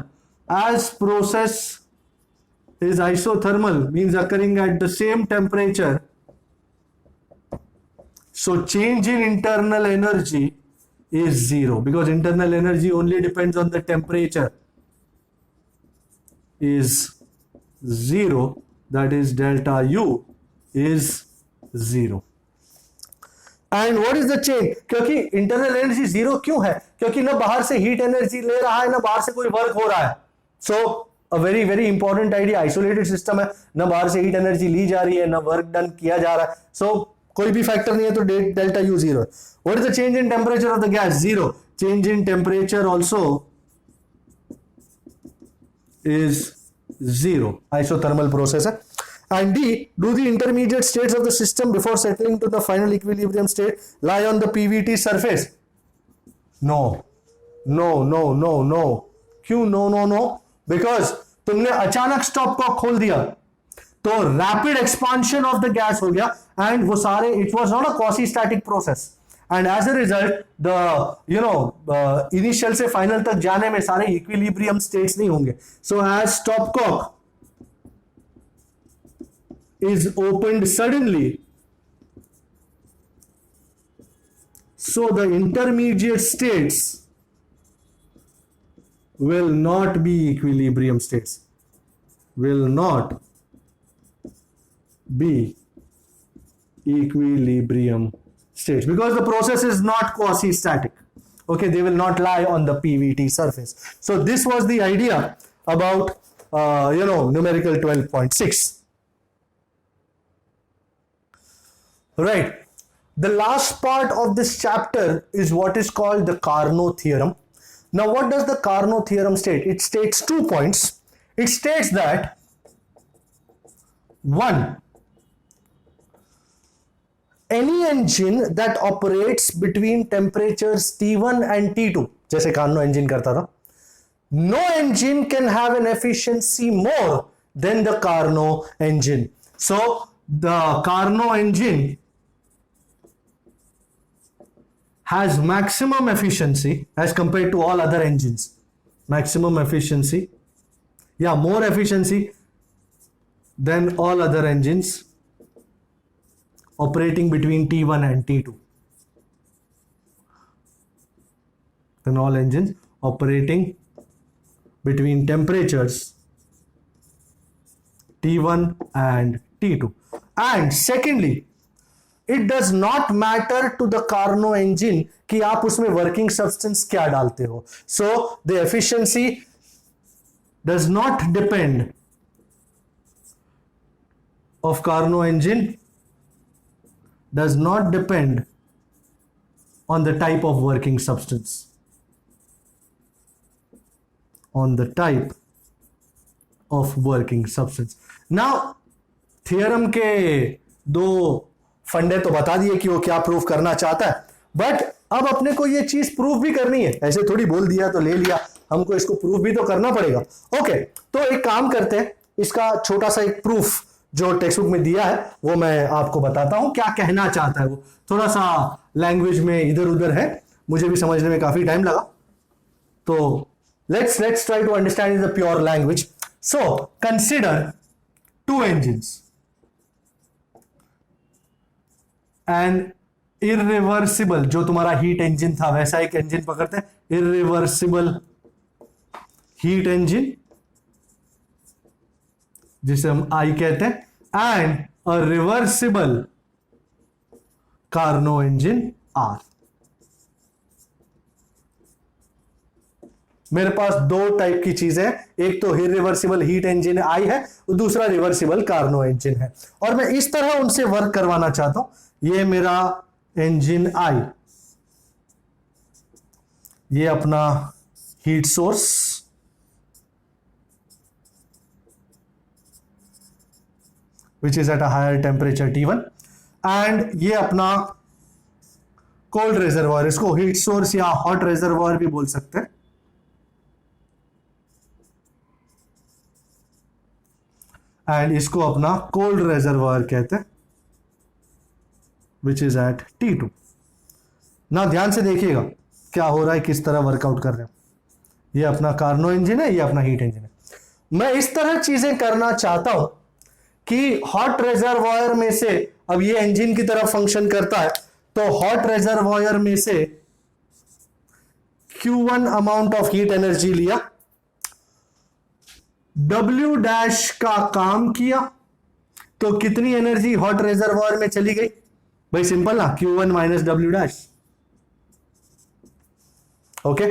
as process is isothermal means occurring at the same temperature. So change in internal energy is zero, because internal energy only depends on the temperature, is zero. That is delta U is 0. And what is the change? क्योंकि internal energy zero क्यों है? क्योंकि ना बाहर से heat energy ले रहा है, ना बाहर से कोई वर्क हो रहा है. So a very very important idea, isolated system है, ना बाहर से हीट एनर्जी ली जा रही है, ना वर्क डन किया जा रहा है. सो कोई भी फैक्टर नहीं है, तो डेल्टा यू जीरो है. What is the change in temperature of the gas? Zero. Change in temperature also is zero. Isothermal process. And D, do the intermediate states of the system before settling to the final equilibrium state lie on the PVT surface? No. क्यों no? Because तुमने अचानक stop Kock खोल दिया, तो rapid expansion of the gas हो गया and वो सारे, it was not a quasi static process and as a result the initial से फाइनल तक जाने में सारे इक्विलिब्रियम स्टेट्स नहीं होंगे. So as stopcock is opened suddenly, so the intermediate states will not be equilibrium states, will not be equilibrium states because the process is not quasi static. Okay, they will not lie on the PVT surface. So this was the idea about numerical 12.6. Right. The last part of this chapter is what is called the Carnot theorem. Now, what does the Carnot theorem state? It states 2 points. It states that 1. Any engine that operates between temperatures T1 and T2, जैसे Carnot engine करता था, no engine can have an efficiency more than the Carnot engine. So, the Carnot engine has maximum efficiency as compared to all other engines. Maximum efficiency, more efficiency than all other engines operating between T1 and T2. Than all engines operating between temperatures T1 and T2. And secondly, it does not matter to the Carnot engine कि आप उसमें working substance क्या डालते हो. So the efficiency does not depend of Carnot engine does not depend on the type of working substance. On the type of working substance. Now theorem के दो फंडे तो बता दिए कि वो क्या प्रूव करना चाहता है, बट अब अपने को ये चीज प्रूव भी करनी है. ऐसे थोड़ी बोल दिया तो ले लिया, हमको इसको प्रूव भी तो करना पड़ेगा. ओके, तो एक काम करते हैं, इसका छोटा सा एक प्रूफ जो टेक्स्ट बुक में दिया है वो मैं आपको बताता हूं क्या कहना चाहता है. वो थोड़ा सा लैंग्वेज में इधर उधर है, मुझे भी समझने में काफी टाइम लगा. तो let's try to understand in the pure language. So consider 2 engines. And irreversible, जो तुम्हारा हीट इंजन था वैसा एक इंजन पकड़ते हैं, इरिवर्सिबल हीट इंजन जिसे हम आई कहते हैं, and a reversible Carnot engine R. मेरे पास 2 टाइप की चीजें हैं, एक तो इरिवर्सिबल हीट इंजन आई है, दूसरा रिवर्सिबल कार्नो इंजन है, और मैं इस तरह उनसे वर्क करवाना चाहता हूं. ये मेरा इंजन आई, ये अपना heat source, which is at a higher temperature T1, and ये अपना कोल्ड रिजर्वॉयर, इसको हीट सोर्स या हॉट रिजर्वॉयर भी बोल सकते हैं. एंड इसको अपना कोल्ड रिजर्वॉयर कहते हैं, विच इज एट T2. ना ध्यान से देखिएगा क्या हो रहा है, किस तरह वर्कआउट कर रहे हैं. ये अपना कार्नो इंजन है, ये अपना हीट इंजन है. मैं इस तरह चीजें करना चाहता हूं कि हॉट रिजर्वॉयर में से, अब ये इंजन की तरह फंक्शन करता है, तो हॉट रिजर्वॉयर में से Q1 amount of heat energy लिया, W डैश का काम किया, तो कितनी एनर्जी हॉट रिजर्वॉयर में चली गई भाई? सिंपल ना, Q1 minus W dash. Okay,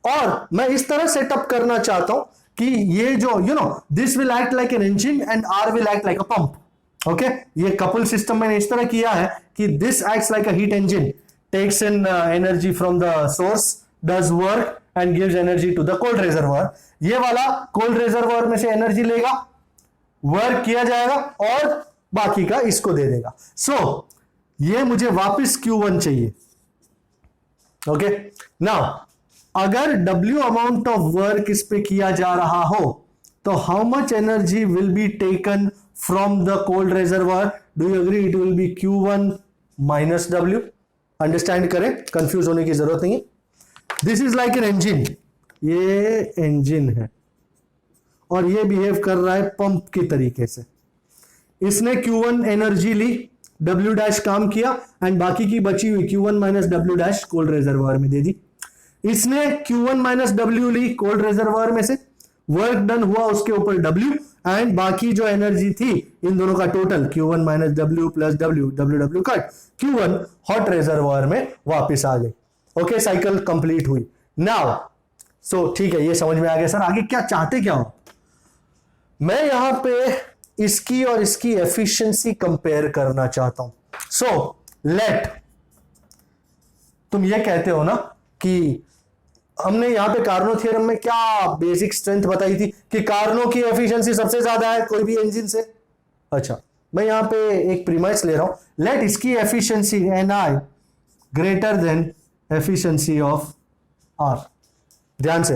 और मैं इस तरह सेटअप करना चाहता हूं कि ये जो this will act like an engine and R will act like a pump. Okay, ये कपल सिस्टम मैंने इस तरह किया है कि this acts like a heat engine, takes in energy from the source, does work and gives energy to the cold reservoir. ये वाला cold reservoir में से एनर्जी लेगा, वर्क किया जाएगा और बाकी का इसको दे देगा. सो ये मुझे वापस Q1 चाहिए. ओके, नाउ अगर W अमाउंट ऑफ वर्क इस पे किया जा रहा हो तो how much energy will be taken from the cold reservoir. Do you agree it will be Q1 minus W? Understand करें, कंफ्यूज होने की जरूरत नहीं है. This is like an engine. ये इंजन है और ये बिहेव कर रहा है पंप के तरीके से. इसने Q1 एनर्जी ली, W डैश काम किया एंड बाकी की बची हुई Q1 minus W dash cold reservoir में दे दी. इसने Q1 माइनस W ली कोल्ड रिजर्वायर में से, वर्क डन हुआ उसके ऊपर W एंड बाकी जो एनर्जी थी इन दोनों का total Q1 minus W plus W, W cut, Q1 hot reservoir में वापस आ गई. ओके, साइकिल कंप्लीट हुई. नाउ सो ठीक है, ये समझ में आ गया. सर आगे क्या चाहते क्या हो? मैं यहां पे इसकी और इसकी एफिशिएंसी कंपेयर करना चाहता हूं. सो लेट, तुम ये कहते हो ना कि हमने यहां पे कार्नो थ्योरम में क्या बेसिक स्ट्रेंथ बताई थी कि कार्नो की एफिशिएंसी सबसे ज्यादा है कोई भी इंजन से. अच्छा, मैं यहां पे एक प्रीमाइस ले रहा हूं. लेट इसकी efficiency Ni greater than efficiency of R. ध्यान से,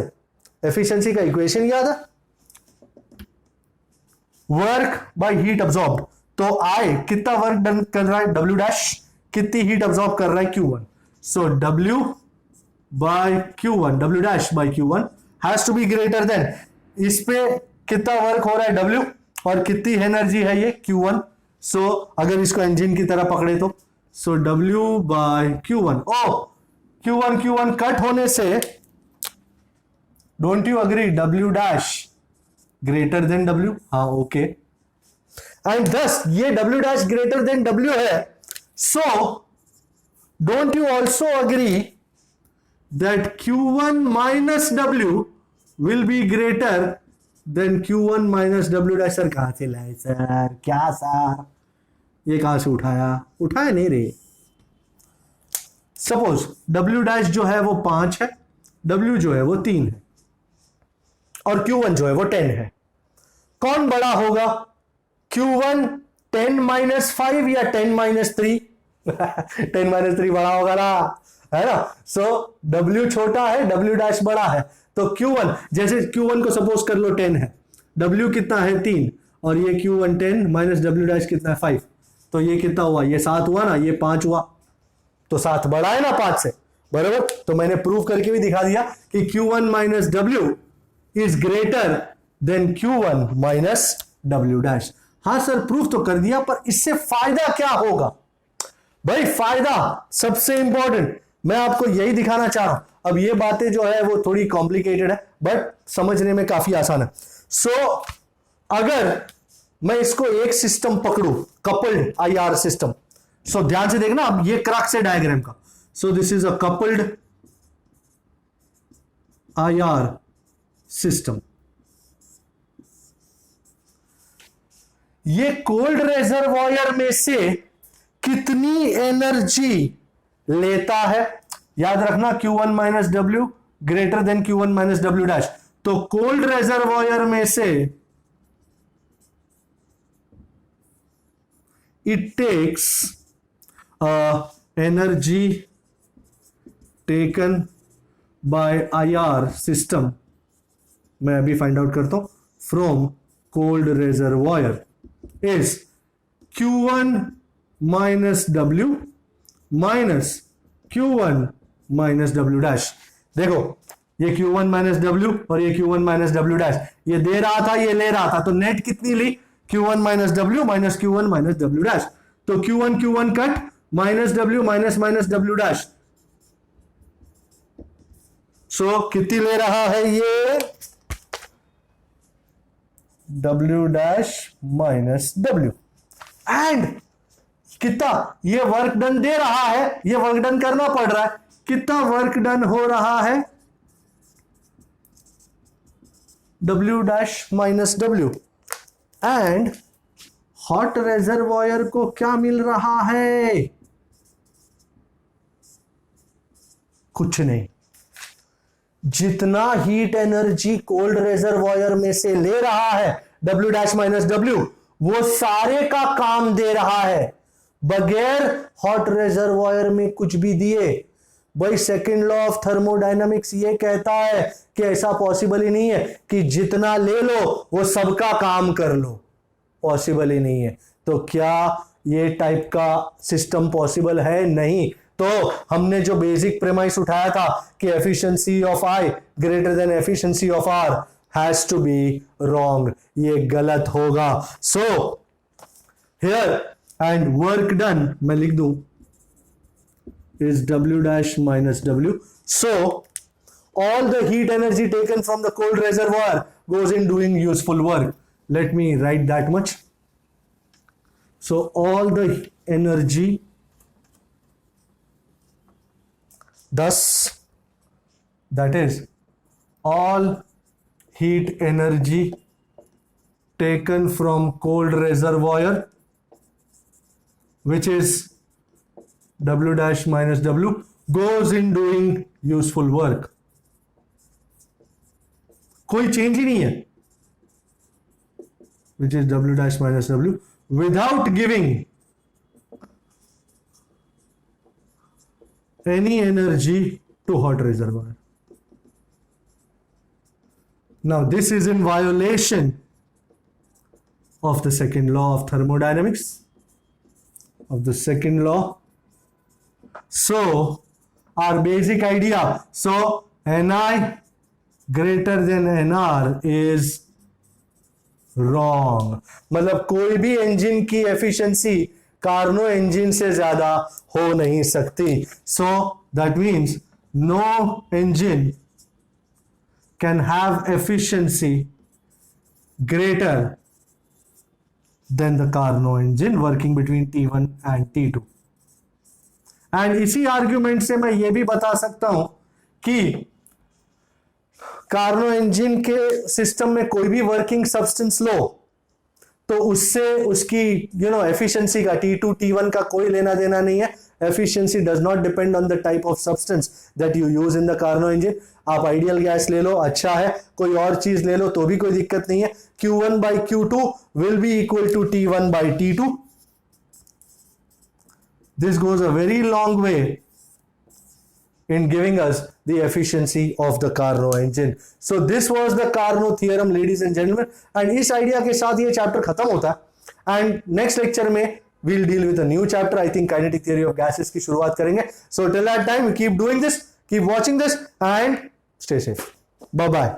एफिशिएंसी का इक्वेशन याद है, वर्क बाय हीट अब्सॉर्ब्ड. तो I कितना वर्क डन कर रहा है, W डैश कितनी हीट अब्सॉर्ब कर रहा है, Q1. So W by Q1, W dash by Q1 has to be greater than, इस पे कितना वर्क हो रहा है W और कितनी एनर्जी है ये Q1. सो अगर इसको इंजन की तरह पकड़े तो सो W by Q1. ओ Q1 कट होने से don't you agree W dash greater than W? हाँ ओके. एंड दस ये W dash greater than W है. So don't you also agree that Q1 minus W will be greater than Q1 minus W dash. Sir कहां से लाए sir, क्या sir, ये कहां से उठाया नहीं रे. सपोज W डैश जो है वो 5 है, W जो है वो 3 है और Q1 जो है वो 10 है. कौन बड़ा होगा, Q1 10 माइनस 5 या 10 माइनस 3? 10 माइनस 3 बड़ा होगा ना, है ना. सो W छोटा है, W डैश बड़ा है. तो Q1, जैसे Q1 को सपोज कर लो 10 है, W कितना है 3 और ये Q1 10 माइनस W डैश कितना है 5. तो ये कितना हुआ, ये 7 हुआ ना, ये 5 हुआ. तो 7 बड़ा है ना 5 से, बराबर. तो मैंने प्रूव करके भी दिखा दिया कि Q1 minus W is greater than Q1 minus W dash. हाँ सर प्रूफ तो कर दिया, पर इससे फायदा क्या होगा भाई? फायदा सबसे इंपॉर्टेंट मैं आपको यही दिखाना चाह रहा हूं. अब ये बातें जो है वो थोड़ी कॉम्प्लिकेटेड है बट समझने में काफी आसान है. सो अगर मैं इसको एक सिस्टम पकड़ू, कपल्ड IR सिस्टम. सो ध्यान से देखना, अब ये क्रक्स है डायग्राम का. So this is a coupled IR system. ये कोल्ड रेजर्वॉयर में से कितनी एनर्जी लेता है? याद रखना Q1 minus W greater than Q1 minus W dash. तो कोल्ड रेजर्वॉयर में से it takes energy taken by IR system, मैं अभी फाइंड आउट करता हूं, from cold reservoir is Q1 minus W minus Q1 minus W dash. देखो ये Q1 minus W और ये Q1 माइनस W डैश, ये दे रहा था, ये ले रहा था. तो नेट कितनी ली, Q1 minus W minus Q1 minus W dash. तो Q1 cut minus W minus minus W dash. So कितनी ले रहा है ये, W dash minus W. And कितना ये वर्क डन दे रहा है, ये वर्क डन करना पड़ रहा है. कितना वर्क डन हो रहा है, W dash minus W. And hot reservoir को क्या मिल रहा है, कुछ नहीं. जितना हीट एनर्जी कोल्ड रेजर्वॉयर में से ले रहा है W डैश माइनस W, वो सारे का काम दे रहा है बगैर हॉट रेजर्वॉयर में कुछ भी दिए. भाई सेकंड लॉ ऑफ थर्मोडायनामिक्स ये कहता है कि ऐसा पॉसिबल ही नहीं है कि जितना ले लो वो सबका काम कर लो. पॉसिबल ही नहीं है। तो क्या ये टाइप का सिस्टम पॉसिबल है? नहीं। तो हमने जो बेसिक प्रेमाइस उठाया था कि efficiency of I greater than efficiency of R has to be wrong, ये गलत होगा। So here and work done मैं लिख दूं is W dash minus W. So all the heat energy taken from the cold reservoir goes in doing useful work. Let me write that much. So all the energy, thus that is all heat energy taken from cold reservoir, which is W dash minus W, goes in doing useful work. कोई change ही नहीं है, which is W dash minus W, without giving any energy to hot reservoir. Now this is in violation of the second law of thermodynamics, of the second law. So our basic idea, so Ni greater than Nr is wrong. मतलब कोई भी engine की efficiency Karnaugh engine से ज्यादा हो नहीं सकती। So that means no engine can have efficiency greater than the Carnot engine working between T1 and T2. And इसी आर्ग्यूमेंट से मैं ये भी बता सकता हूं कि कार्नो इंजन के सिस्टम में कोई भी वर्किंग सब्सटेंस लो तो उससे उसकी एफिशिएंसी का T2 T1 का कोई लेना देना नहीं है। Efficiency does not depend on the type of substance that you use in the Carnot engine. आप आइडियल गैस ले लो, अच्छा है, कोई और चीज ले लो तो भी कोई दिक्कत नहीं है। Q1 by Q2 will be equal to T1 by T2। This goes a very long way in giving us the efficiency of the Carnot engine. So this was the Carnot theorem, ladies and gentlemen. And इस idea के साथ ये chapter खत्म होता है। And next lecture में we'll deal with a new chapter. I think kinetic theory of gases की शुरुआत करेंगे। So till that time, keep doing this, keep watching this, and stay safe. Bye bye.